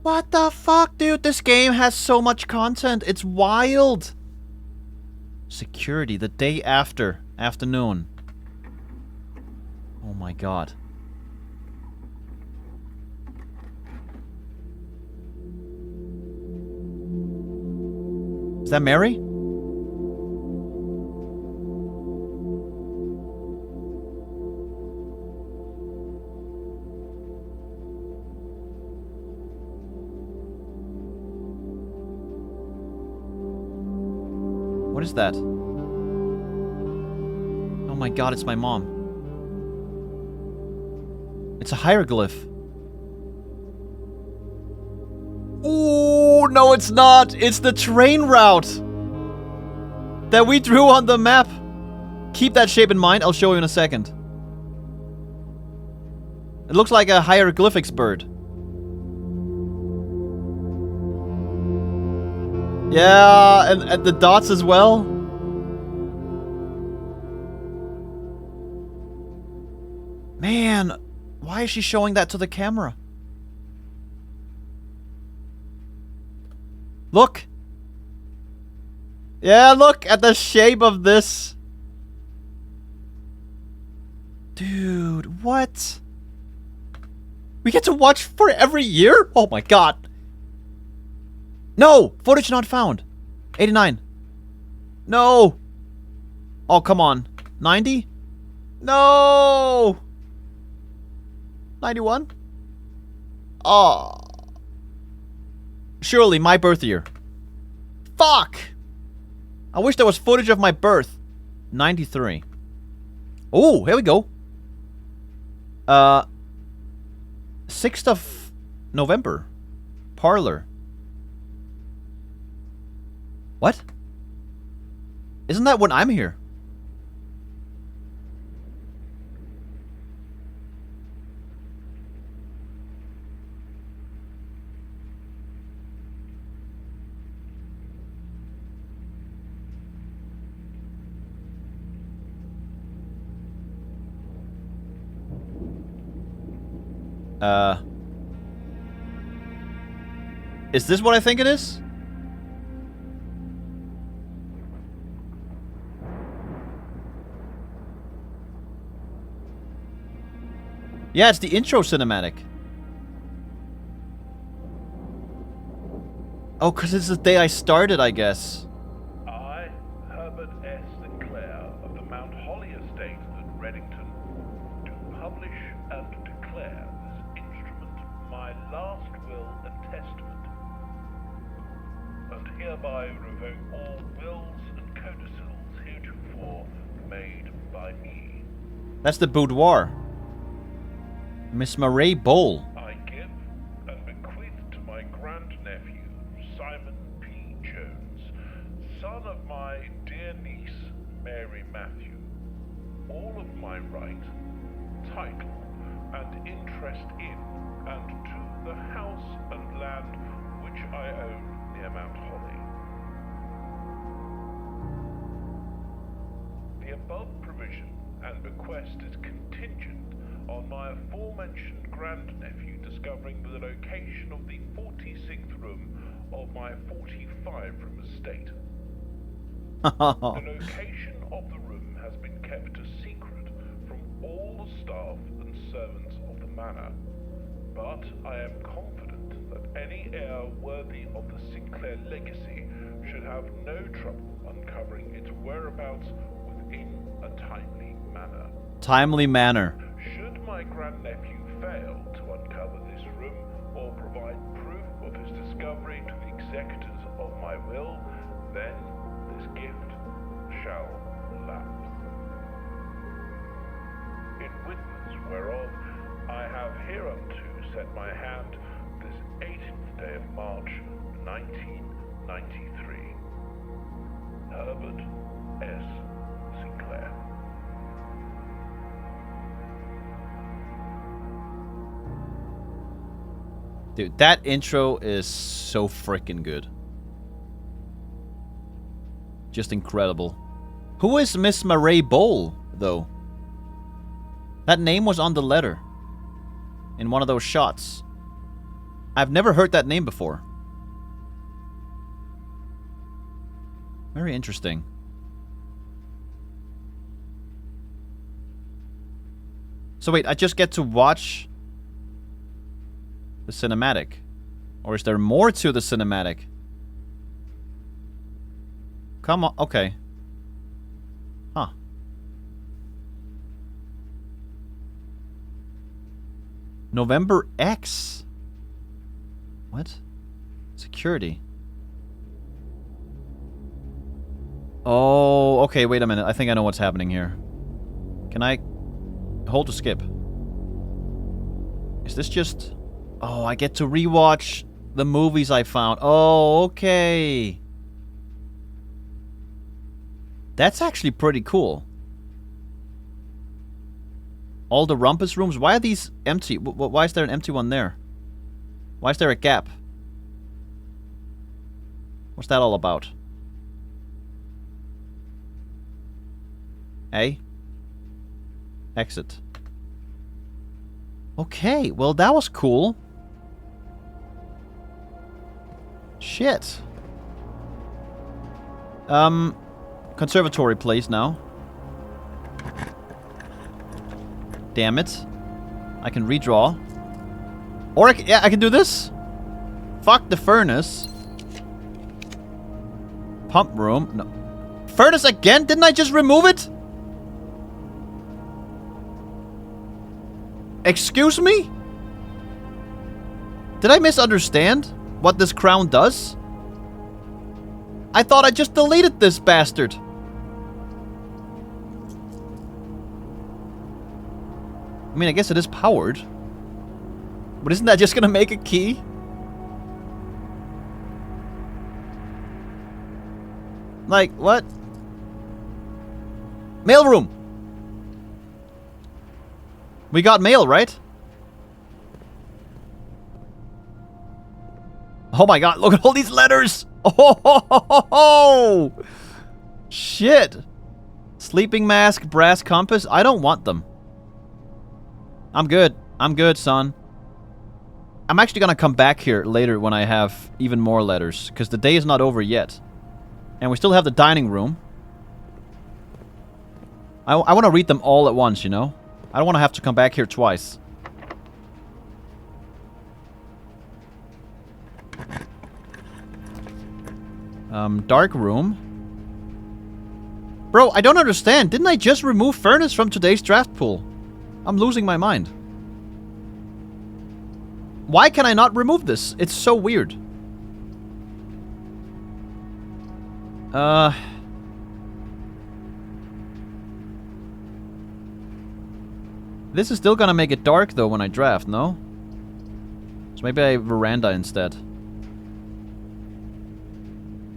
What the fuck, dude? This game has so much content. It's wild. Security the day after. Afternoon. Oh my god. Is that Mary? What is that? Oh my god, it's my mom. It's a hieroglyph. Oh, no, it's not. It's the train route that we drew on the map. Keep that shape in mind. I'll show you in a second. It looks like a hieroglyphics bird. Yeah, and the dots as well. Man, why is she showing that to the camera? Look! Yeah, look at the shape of this. Dude, what? We get to watch for every year? Oh my god. No! Footage not found. 89. No! Oh, come on. 90? No! 91? Oh. Surely my birth year. Fuck! I wish there was footage of my birth. 93. Oh, here we go. 6th of November. Parlor. What? Isn't that when I'm here? Is this what I think it is? Yeah, it's the intro cinematic. Oh, because it's the day I started, I guess. I, Herbert S. Sinclair of the Mount Holly Estate at Reddington, do publish and declare this instrument my last will and testament, and hereby revoke all wills and codicils heretofore made by me. That's the boudoir. Miss Murray Bowl. I give and bequeath to my grandnephew, Simon P. Jones, son of my dear niece, Mary Matthew, all of my right, title, and interest in and to the house and land which I own near Mount Holly. The above provision and bequest is contingent on my aforementioned grandnephew discovering the location of the 46th room of my 45-room estate. The location of the room has been kept a secret from all the staff and servants of the manor, but I am confident that any heir worthy of the Sinclair legacy should have no trouble uncovering its whereabouts within a timely manner. Timely manner. Should my grandnephew fail to uncover this room or provide proof of his discovery to the executors of my will, then this gift shall lapse. In witness whereof I have hereunto set my hand this 18th day of March, 1993. Herbert S. Sinclair. Dude, that intro is so freaking good. Just incredible. Who is Miss Murray Bowl, though? That name was on the letter. In one of those shots. I've never heard that name before. Very interesting. So wait, I just get to watch the cinematic? Or is there more to the cinematic? Come on, okay. Huh. November X? What? Security. Oh, okay, wait a minute. I think I know what's happening here. Can I hold to skip? Is this just... Oh, I get to rewatch the movies I found. Oh, okay. That's actually pretty cool. All the rumpus rooms. Why are these empty? Why is there an empty one there? Why is there a gap? What's that all about? A? Exit. Okay, well that was cool. Shit. Conservatory place now. Damn it. I can redraw. Or I can do this. Fuck the furnace. Pump room. No. Furnace again? Didn't I just remove it? Excuse me? Did I misunderstand what this crown does? I thought I just deleted this bastard. I mean, I guess it is powered. But isn't that just gonna make a key? Like, what? Mailroom! We got mail, right? Oh my god, look at all these letters! Oh, ho, ho, ho, ho. Shit! Sleeping mask, brass compass. I don't want them. I'm good. I'm good, son. I'm actually gonna come back here later when I have even more letters, because the day is not over yet. And we still have the dining room. I want to read them all at once, you know? I don't want to have to come back here twice. Dark room. Bro, I don't understand. Didn't I just remove furnace from today's draft pool? I'm losing my mind. Why can I not remove this? It's so weird. This is still gonna make it dark, though, when I draft, no? So maybe I veranda instead.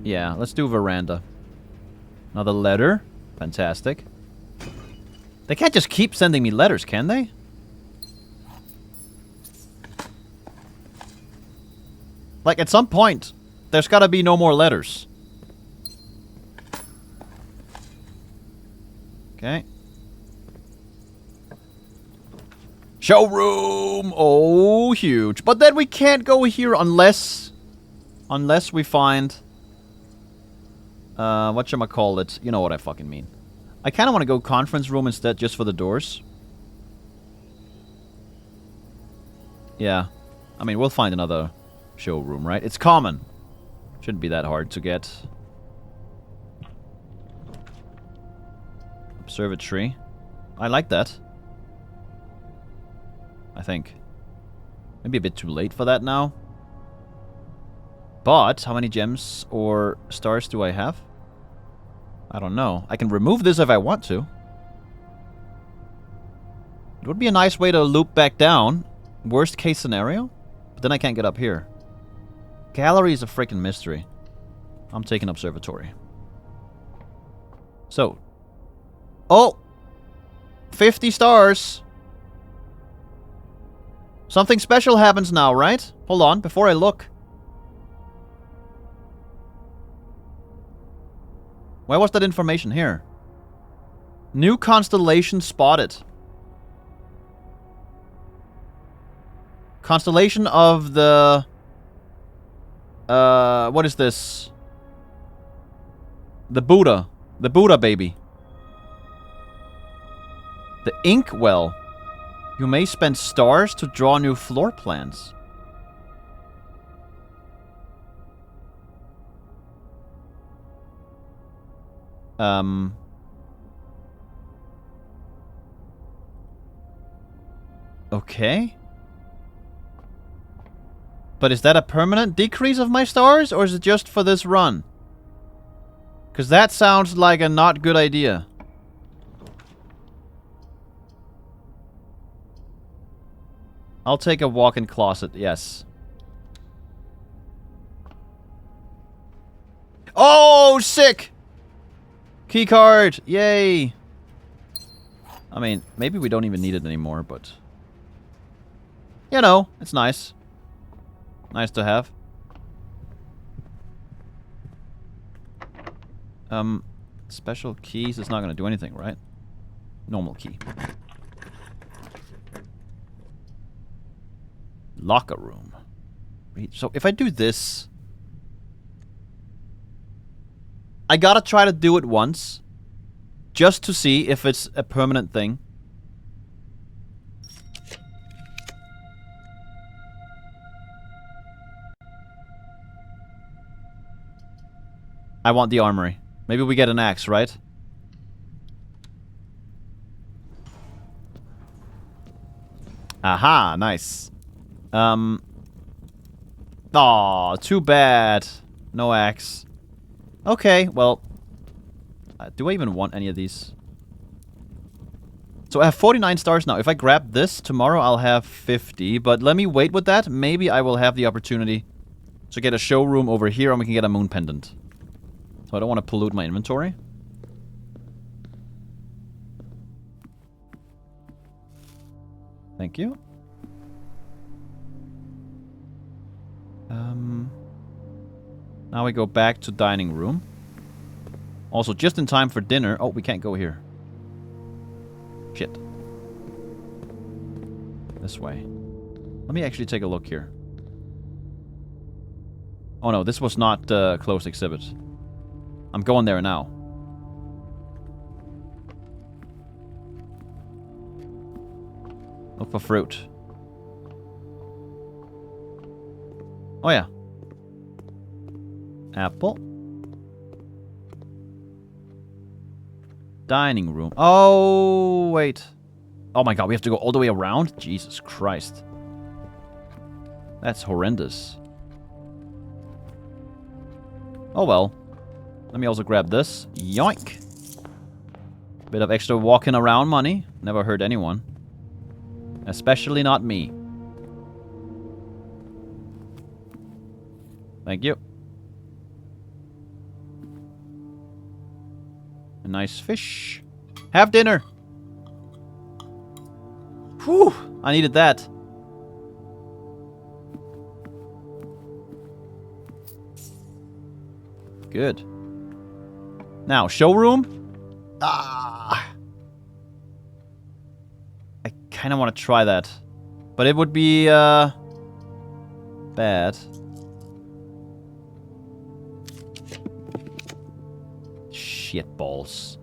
Yeah, let's do veranda. Another letter. Fantastic. They can't just keep sending me letters, can they? Like, at some point, there's gotta be no more letters. Okay. Showroom! Oh, huge. But then we can't go here unless we find... whatchamacallit. You know what I fucking mean. I kind of want to go conference room instead, just for the doors. Yeah. I mean, we'll find another showroom, right? It's common. Shouldn't be that hard to get. Observatory. I like that. I think. Maybe a bit too late for that now. But, how many gems or stars do I have? I don't know. I can remove this if I want to. It would be a nice way to loop back down. Worst case scenario. But then I can't get up here. Gallery is a freaking mystery. I'm taking observatory. So. Oh! 50 stars! Something special happens now, right? Hold on, before I look. Where was that information here? New constellation spotted. Constellation of the... what is this? The Buddha. The Buddha baby. The ink well. You may spend stars to draw new floor plans. Okay. But is that a permanent decrease of my stars, or is it just for this run? Because that sounds like a not good idea. I'll take a walk-in closet, yes. Oh, sick! Keycard! Yay! I mean, maybe we don't even need it anymore, but... You know, it's nice. Nice to have. Special keys is not gonna do anything, right? Normal key. Locker room. So if I do this... I gotta try to do it once. Just to see if it's a permanent thing. I want the armory. Maybe we get an axe, right? Aha, nice. Aw, too bad. No axe. Okay, well... do I even want any of these? So I have 49 stars now. If I grab this, tomorrow I'll have 50. But let me wait with that. Maybe I will have the opportunity to get a showroom over here and we can get a moon pendant. So I don't want to pollute my inventory. Thank you. Now we go back to dining room. Also, just in time for dinner. Oh, we can't go here. Shit. This way. Let me actually take a look here. Oh no, this was not closed exhibit. I'm going there now. Look for fruit. Oh yeah. Apple. Dining room. Oh, wait. Oh my god, we have to go all the way around? Jesus Christ. That's horrendous. Oh well. Let me also grab this. Yoink. Bit of extra walking around money. Never hurt anyone. Especially not me. Thank you. A nice fish. Have dinner. Whew. I needed that. Good. Now, showroom. Ah. I kind of want to try that. But it would be, bad. Shit balls.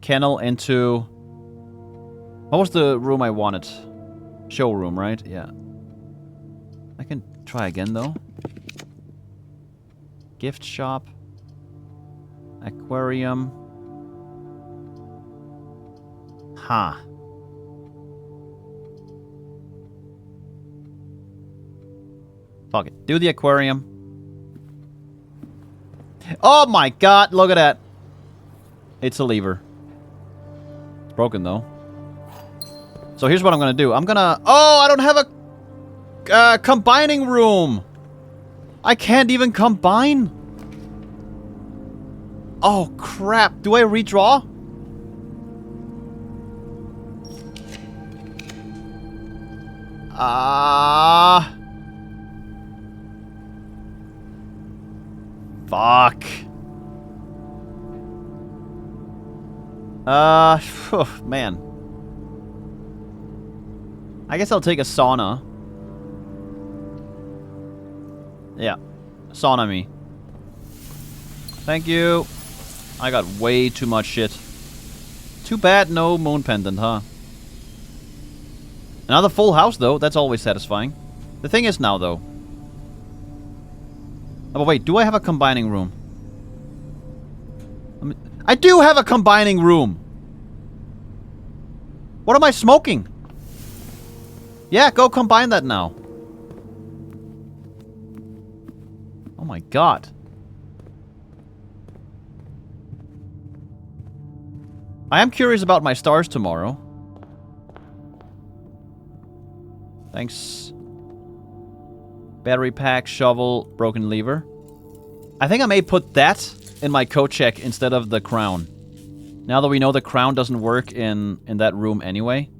Kennel into... What was the room I wanted? Showroom, right? Yeah. I can try again, though. Gift shop. Aquarium. Huh. Fuck it. Do the aquarium. Oh my god, look at that. It's a lever. It's broken, though. So here's what I'm gonna do. I'm gonna... Oh, I don't have a... combining room. I can't even combine. Oh, crap. Do I redraw? Fuck. Man. I guess I'll take a sauna. Yeah. Sauna me. Thank you. I got way too much shit. Too bad no moon pendant, huh? Another full house, though. That's always satisfying. The thing is now, though. Oh, but wait. Do I have a combining room? I do have a combining room! What am I smoking? Yeah, go combine that now. my god. I am curious about my stars tomorrow. Thanks. Battery pack, shovel, broken lever. I think I may put that in my code check instead of the crown. Now that we know the crown doesn't work in that room anyway.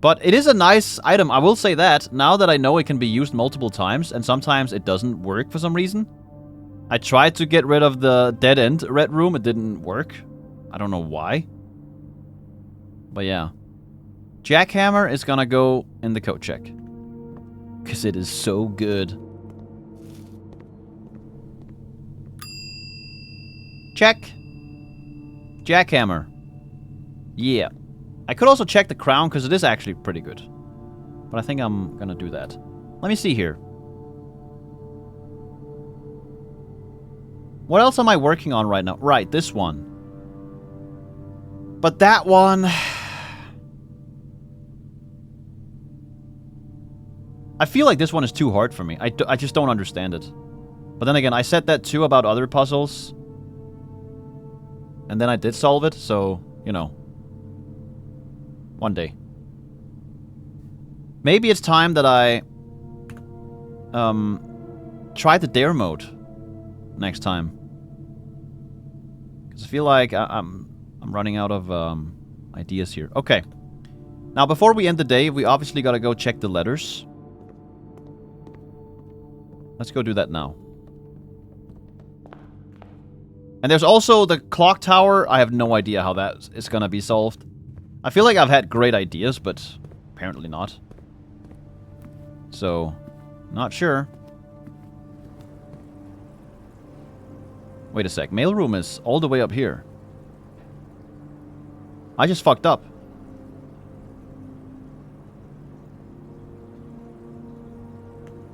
But it is a nice item, I will say that. Now that I know it can be used multiple times, and sometimes it doesn't work for some reason. I tried to get rid of the dead-end red room, it didn't work. I don't know why. But yeah. Jackhammer is gonna go in the code check. Because it is so good. Check. Jackhammer. Yeah. I could also check the crown, because it is actually pretty good. But I think I'm gonna do that. Let me see here. What else am I working on right now? Right, this one. But that one... I feel like this one is too hard for me. I just don't understand it. But then again, I said that too about other puzzles. And then I did solve it, so, you know. One day. Maybe it's time that I... try the dare mode next time. Because I feel like I'm running out of ideas here. Okay. Now, before we end the day, we obviously gotta go check the letters. Let's go do that now. And there's also the clock tower. I have no idea how that is gonna be solved. I feel like I've had great ideas, but apparently not. So, not sure. Wait a sec. Mailroom is all the way up here. I just fucked up.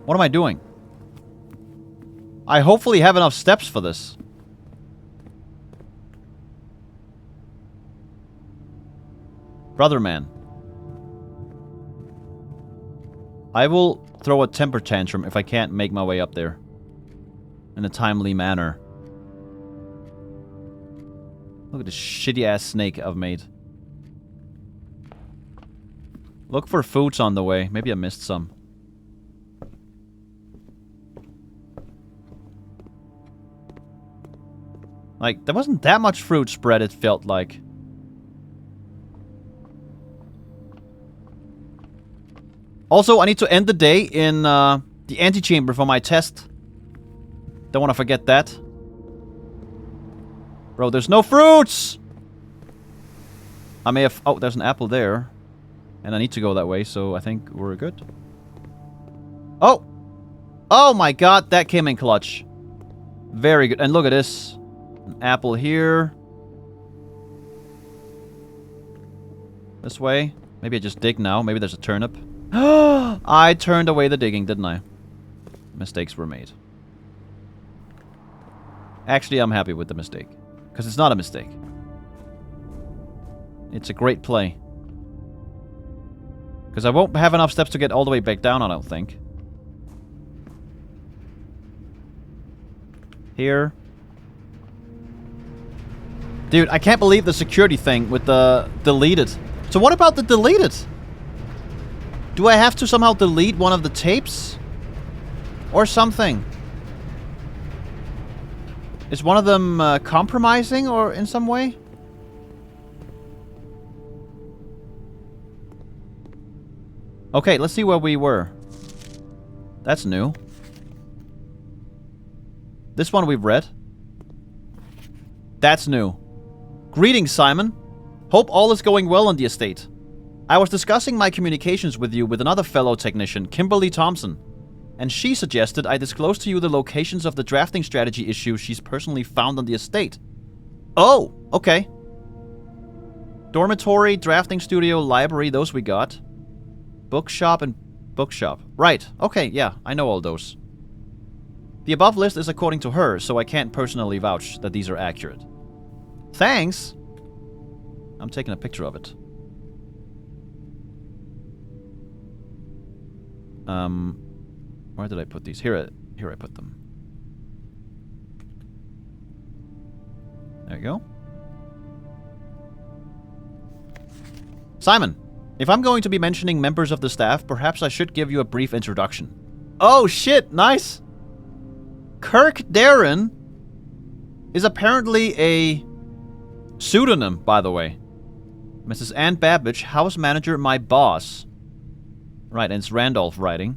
What am I doing? I hopefully have enough steps for this. Brother man. I will throw a temper tantrum if I can't make my way up there. In a timely manner. Look at this shitty ass snake I've made. Look for foods on the way. Maybe I missed some. Like, there wasn't that much fruit spread, it felt like. Also, I need to end the day in the antechamber for my test. Don't want to forget that. Bro, there's no fruits! I may have... Oh, there's an apple there. And I need to go that way, so I think we're good. Oh! Oh my god, that came in clutch. Very good. And look at this. An apple here. This way. Maybe I just dig now. Maybe there's a turnip. I turned away the digging, didn't I? Mistakes were made. Actually, I'm happy with the mistake. Because it's not a mistake. It's a great play. Because I won't have enough steps to get all the way back down, I don't think. Here. Dude, I can't believe the security thing with the deleted. So what about the deleted? Do I have to somehow delete one of the tapes? Or something? Is one of them compromising or in some way? Okay, let's see where we were. That's new. This one we've read. That's new. Greetings, Simon. Hope all is going well on the estate. I was discussing my communications with you with another fellow technician, Kimberly Thompson, and she suggested I disclose to you the locations of the drafting strategy issues she's personally found on the estate. Oh, okay. Dormitory, drafting studio, library, those we got. Bookshop and bookshop. Right, okay, yeah, I know all those. The above list is according to her, so I can't personally vouch that these are accurate. Thanks! I'm taking a picture of it. Where did I put these? Here I put them. There you go. Simon, if I'm going to be mentioning members of the staff, perhaps I should give you a brief introduction. Oh shit, nice! Kirk Darren is apparently a pseudonym, by the way. Mrs. Ann Babbage, house manager, my boss. Right, and it's Randolph writing.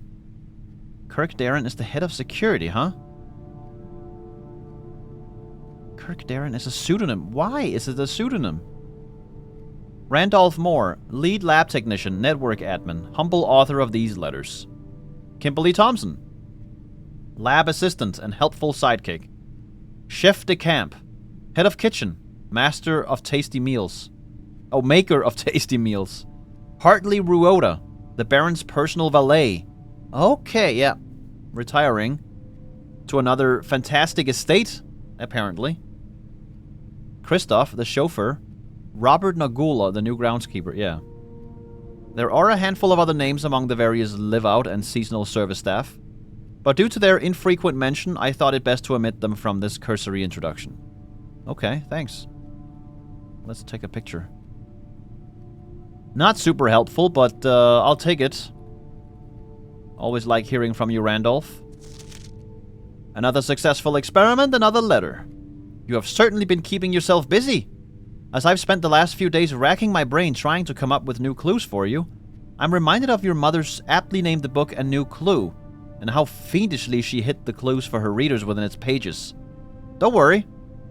Kirk Darren is the head of security, huh? Kirk Darren is a pseudonym. Why is it a pseudonym? Randolph Moore, lead lab technician, network admin, humble author of these letters. Kimberly Thompson, lab assistant and helpful sidekick. Chef de camp, head of kitchen, master of tasty meals. Oh, maker of tasty meals. Hartley Ruota, the Baron's personal valet. Okay, yeah. Retiring to another fantastic estate, apparently. Christoph, the chauffeur. Robert Nagula, the new groundskeeper, yeah. There are a handful of other names among the various live-out and seasonal service staff, but due to their infrequent mention, I thought it best to omit them from this cursory introduction. Okay, thanks. Let's take a picture. Not super helpful, but I'll take it. Always like hearing from you, Randolph. Another successful experiment, another letter. You have certainly been keeping yourself busy. As I've spent the last few days racking my brain trying to come up with new clues for you, I'm reminded of your mother's aptly named book A New Clue, and how fiendishly she hid the clues for her readers within its pages. Don't worry,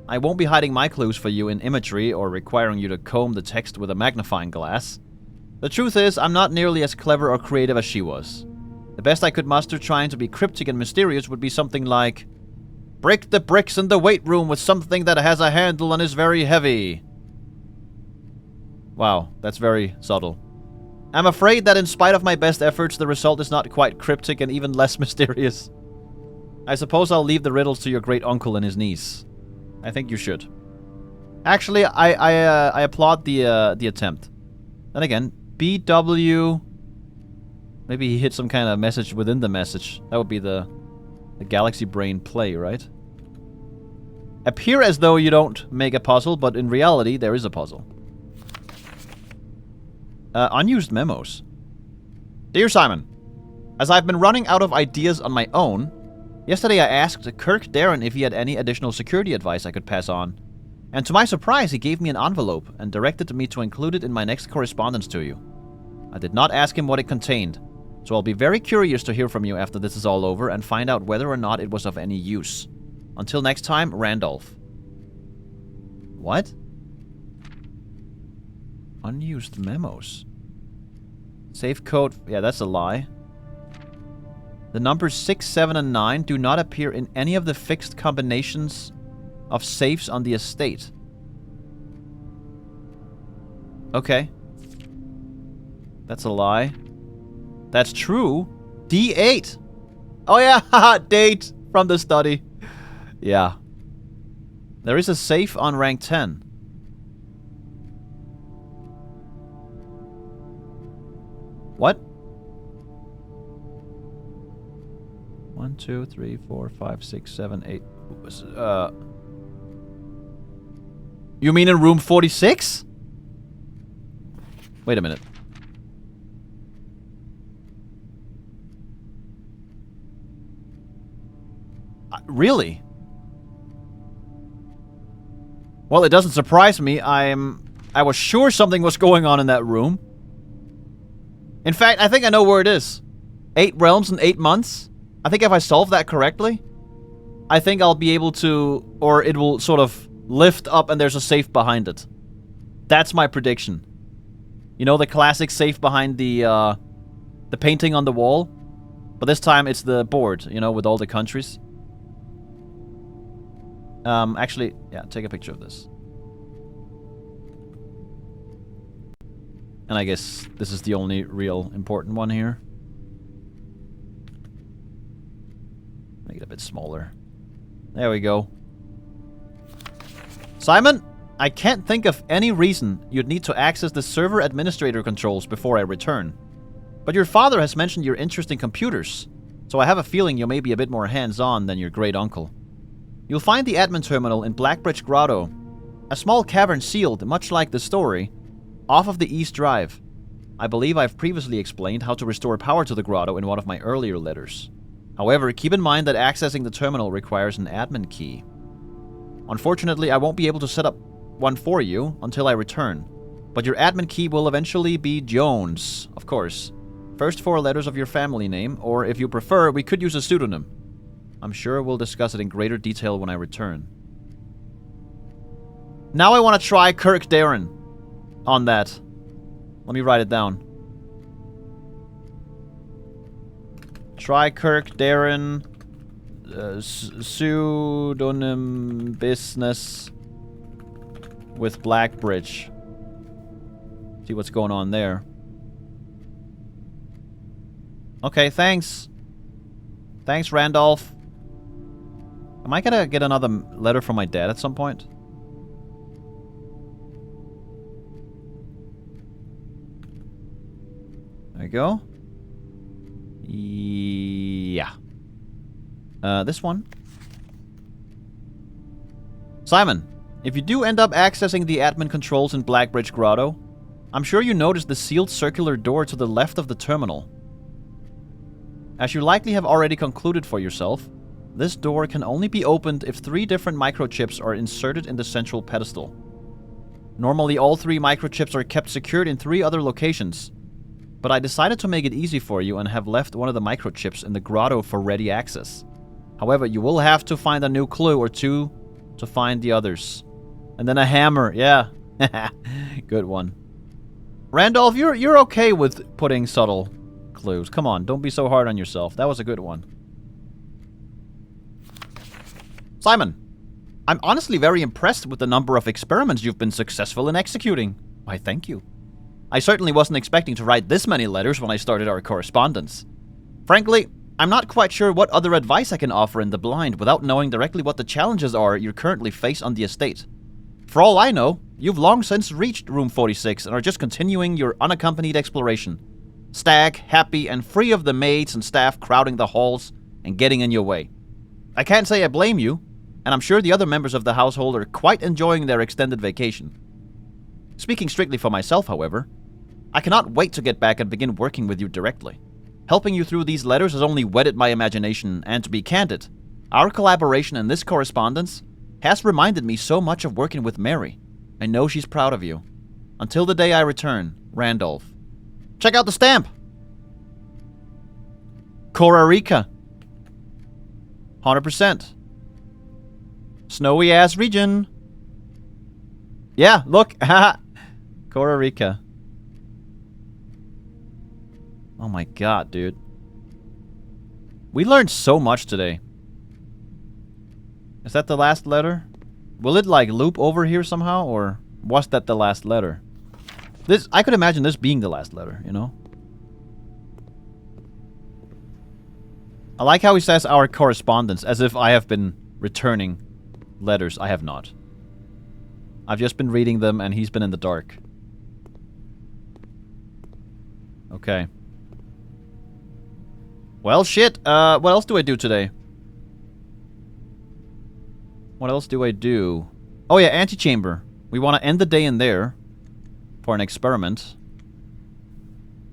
I won't be hiding my clues for you in imagery or requiring you to comb the text with a magnifying glass. The truth is, I'm not nearly as clever or creative as she was. The best I could muster trying to be cryptic and mysterious would be something like, break the bricks in the weight room with something that has a handle and is very heavy. Wow, that's very subtle. I'm afraid that in spite of my best efforts, the result is not quite cryptic and even less mysterious. I suppose I'll leave the riddles to your great uncle and his niece. I think you should. Actually, I applaud the attempt. Then again, BW... Maybe he hit some kind of message within the message. That would be the Galaxy Brain play, right? Appear as though you don't make a puzzle, but in reality, there is a puzzle. Unused memos. Dear Simon, as I've been running out of ideas on my own, yesterday I asked Kirk Darren if he had any additional security advice I could pass on. And to my surprise, he gave me an envelope and directed me to include it in my next correspondence to you. I did not ask him what it contained, so I'll be very curious to hear from you after this is all over and find out whether or not it was of any use. Until next time, Randolph. What? Unused memos. Safe code... Yeah, that's a lie. The numbers 6, 7, and 9 do not appear in any of the fixed combinations of safes on the estate. Okay. That's a lie. That's true. D8. Oh yeah, haha, date from the study. Yeah. There is a safe on rank 10. What? 1, 2, 3, 4, 5, 6, 7, 8. You mean in room 46? Wait a minute. Really? Well, it doesn't surprise me. I was sure something was going on in that room. In fact, I think I know where it is. 8 realms in 8 months? I think if I solve that correctly, I think I'll be able to... Or it will sort of lift up and there's a safe behind it. That's my prediction. You know the classic safe behind the painting on the wall? But this time it's the board, you know, with all the countries. Actually, yeah, take a picture of this. And I guess this is the only real important one here. Make it a bit smaller. There we go. Simon, I can't think of any reason you'd need to access the server administrator controls before I return. But your father has mentioned your interest in computers, so I have a feeling you may be a bit more hands-on than your great uncle. You'll find the admin terminal in Blackbridge Grotto, a small cavern sealed, much like the story, off of the East Drive. I believe I've previously explained how to restore power to the grotto in one of my earlier letters. However, keep in mind that accessing the terminal requires an admin key. Unfortunately, I won't be able to set up one for you until I return, but your admin key will eventually be Jones, of course. First 4 letters of your family name, or if you prefer, we could use a pseudonym. I'm sure we'll discuss it in greater detail when I return. Now I want to try Kirk Darren on that. Let me write it down. Try Kirk Darren, pseudonym business with Blackbridge. See what's going on there. Okay, thanks. Thanks, Randolph. Am I gonna get another letter from my dad at some point? There you go. Yeah. This one. Simon, if you do end up accessing the admin controls in Blackbridge Grotto, I'm sure you noticed the sealed circular door to the left of the terminal. As you likely have already concluded for yourself, this door can only be opened if 3 different microchips are inserted in the central pedestal. Normally, all 3 microchips are kept secured in 3 other locations, but I decided to make it easy for you and have left one of the microchips in the grotto for ready access. However, you will have to find a new clue or 2 to find the others. And then a hammer, yeah. Good one. Randolph, you're okay with putting subtle clues. Come on, don't be so hard on yourself. That was a good one. Simon, I'm honestly very impressed with the number of experiments you've been successful in executing. Why, thank you. I certainly wasn't expecting to write this many letters when I started our correspondence. Frankly, I'm not quite sure what other advice I can offer in the blind without knowing directly what the challenges are you currently face on the estate. For all I know, you've long since reached Room 46 and are just continuing your unaccompanied exploration. Stag, happy, and free of the maids and staff crowding the halls and getting in your way. I can't say I blame you, and I'm sure the other members of the household are quite enjoying their extended vacation. Speaking strictly for myself, however, I cannot wait to get back and begin working with you directly. Helping you through these letters has only whetted my imagination, and to be candid, our collaboration in this correspondence has reminded me so much of working with Mary. I know she's proud of you. Until the day I return, Randolph. Check out the stamp! Costa Rica. 100%. Snowy ass region. Yeah, look. Costa Rica. Oh my god, dude. We learned so much today. Is that the last letter? Will it, like, loop over here somehow, or was that the last letter? This, I could imagine this being the last letter, you know? I like how he says our correspondence, as if I have been returning letters. I have not. I've just been reading them, and he's been in the dark. Okay. Well, shit. What else do I do today? What else do I do? Oh yeah, antechamber. We want to end the day in there for an experiment.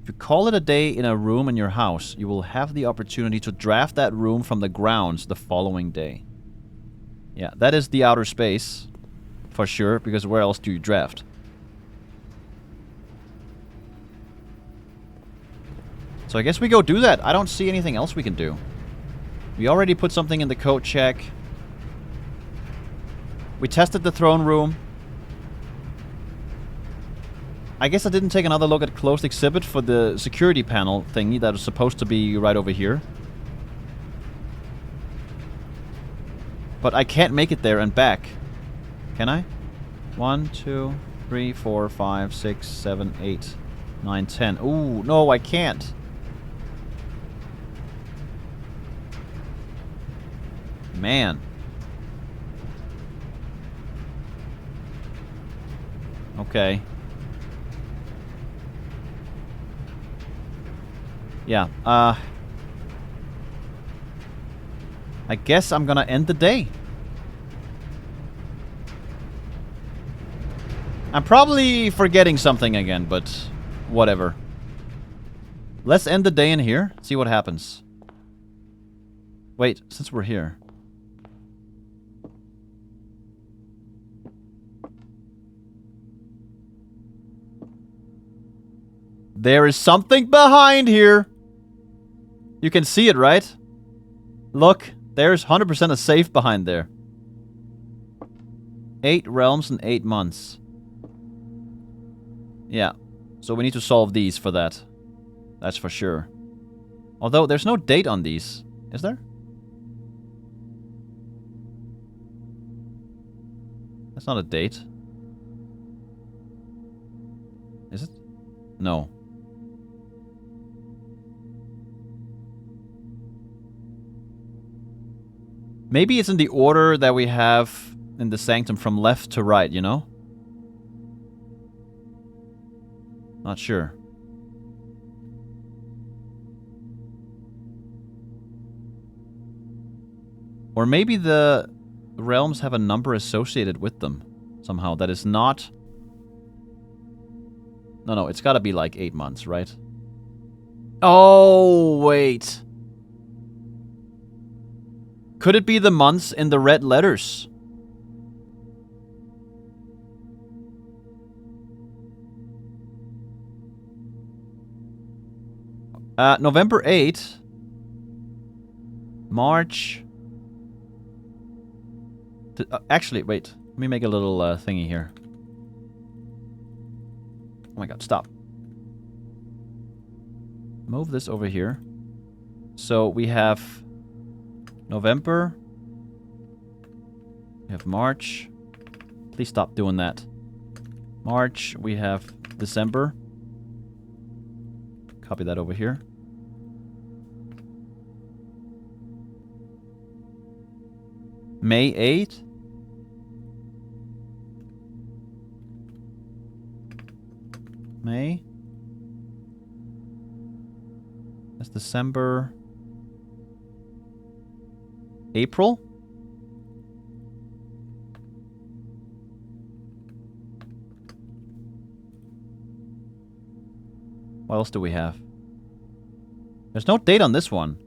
If you call it a day in a room in your house, you will have the opportunity to draft that room from the grounds the following day. Yeah, that is the outer space. For sure, because where else do you draft? So I guess we go do that. I don't see anything else we can do. We already put something in the code check. We tested the throne room. I guess I didn't take another look at closed exhibit for the security panel thingy that was supposed to be right over here. But I can't make it there and back. Can I? 1, 2, 3, 4, 5, 6, 7, 8, 9, 10. Ooh, no, I can't. Man. Okay. Yeah, I guess I'm gonna end the day. I'm probably forgetting something again, but whatever. Let's end the day in here, see what happens. Wait, since we're here. There is something behind here. You can see it, right? Look, there's 100% a safe behind there. 8 realms in 8 months. Yeah, so we need to solve these for that. That's for sure. Although, there's no date on these. Is there? That's not a date. Is it? No. Maybe it's in the order that we have in the sanctum from left to right, you know? Not sure. Or maybe the realms have a number associated with them somehow that is not... No, it's gotta be like 8 months, right? Oh, wait. Could it be the months in the red letters? November 8. March. Actually, wait. Let me make a little thingy here. Oh my god, stop. Move this over here. So we have November. We have March. Please stop doing that. March. We have December. Copy that over here. May 8. May. That's December. April. What else do we have? There's no date on this one.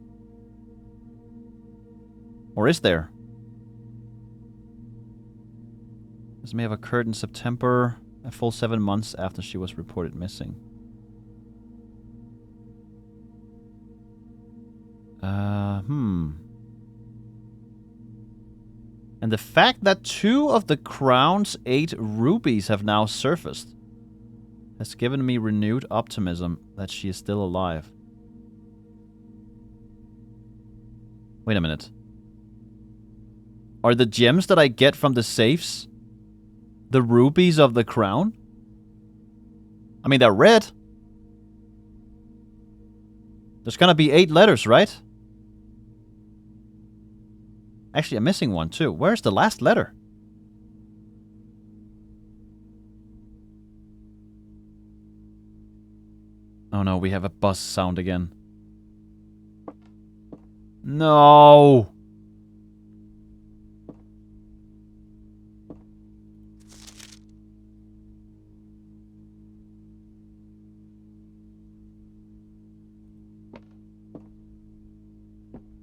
Or is there? This may have occurred in September, a full 7 months after she was reported missing. And the fact that 2 of the crown's 8 rubies have now surfaced has given me renewed optimism that she is still alive. Wait a minute. Are the gems that I get from the safes the rubies of the crown? I mean, they're red. There's gonna be 8 letters, right? Actually, I'm missing one too. Where's the last letter? Oh no, we have a buzz sound again. No!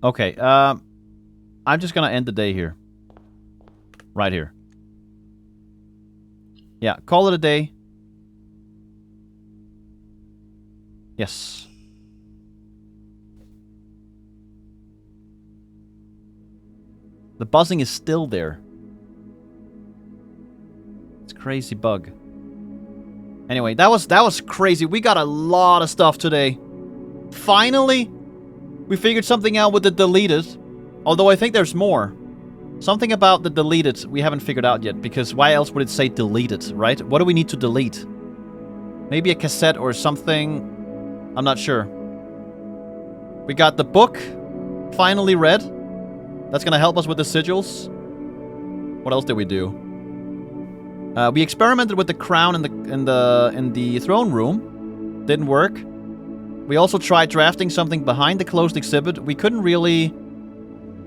Okay, I'm just gonna end the day here. Right here. Yeah, call it a day. Yes. The buzzing is still there. It's a crazy bug. Anyway, that was crazy. We got a lot of stuff today. Finally, we figured something out with the deleted. Although I think there's more. Something about the deleted we haven't figured out yet, because why else would it say deleted, right? What do we need to delete? Maybe a cassette or something. I'm not sure. We got the book finally read. That's gonna help us with the sigils. What else did we do? We experimented with the crown in the throne room. Didn't work. We also tried drafting something behind the closed exhibit. We couldn't really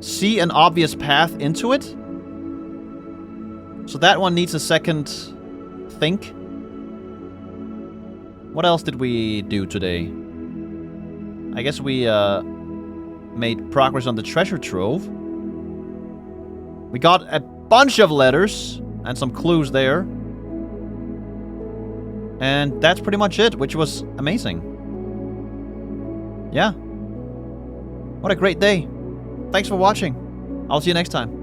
see an obvious path into it. So that one needs a second think. What else did we do today? I guess we made progress on the treasure trove. We got a bunch of letters and some clues there. And that's pretty much it, which was amazing. Yeah. What a great day. Thanks for watching. I'll see you next time.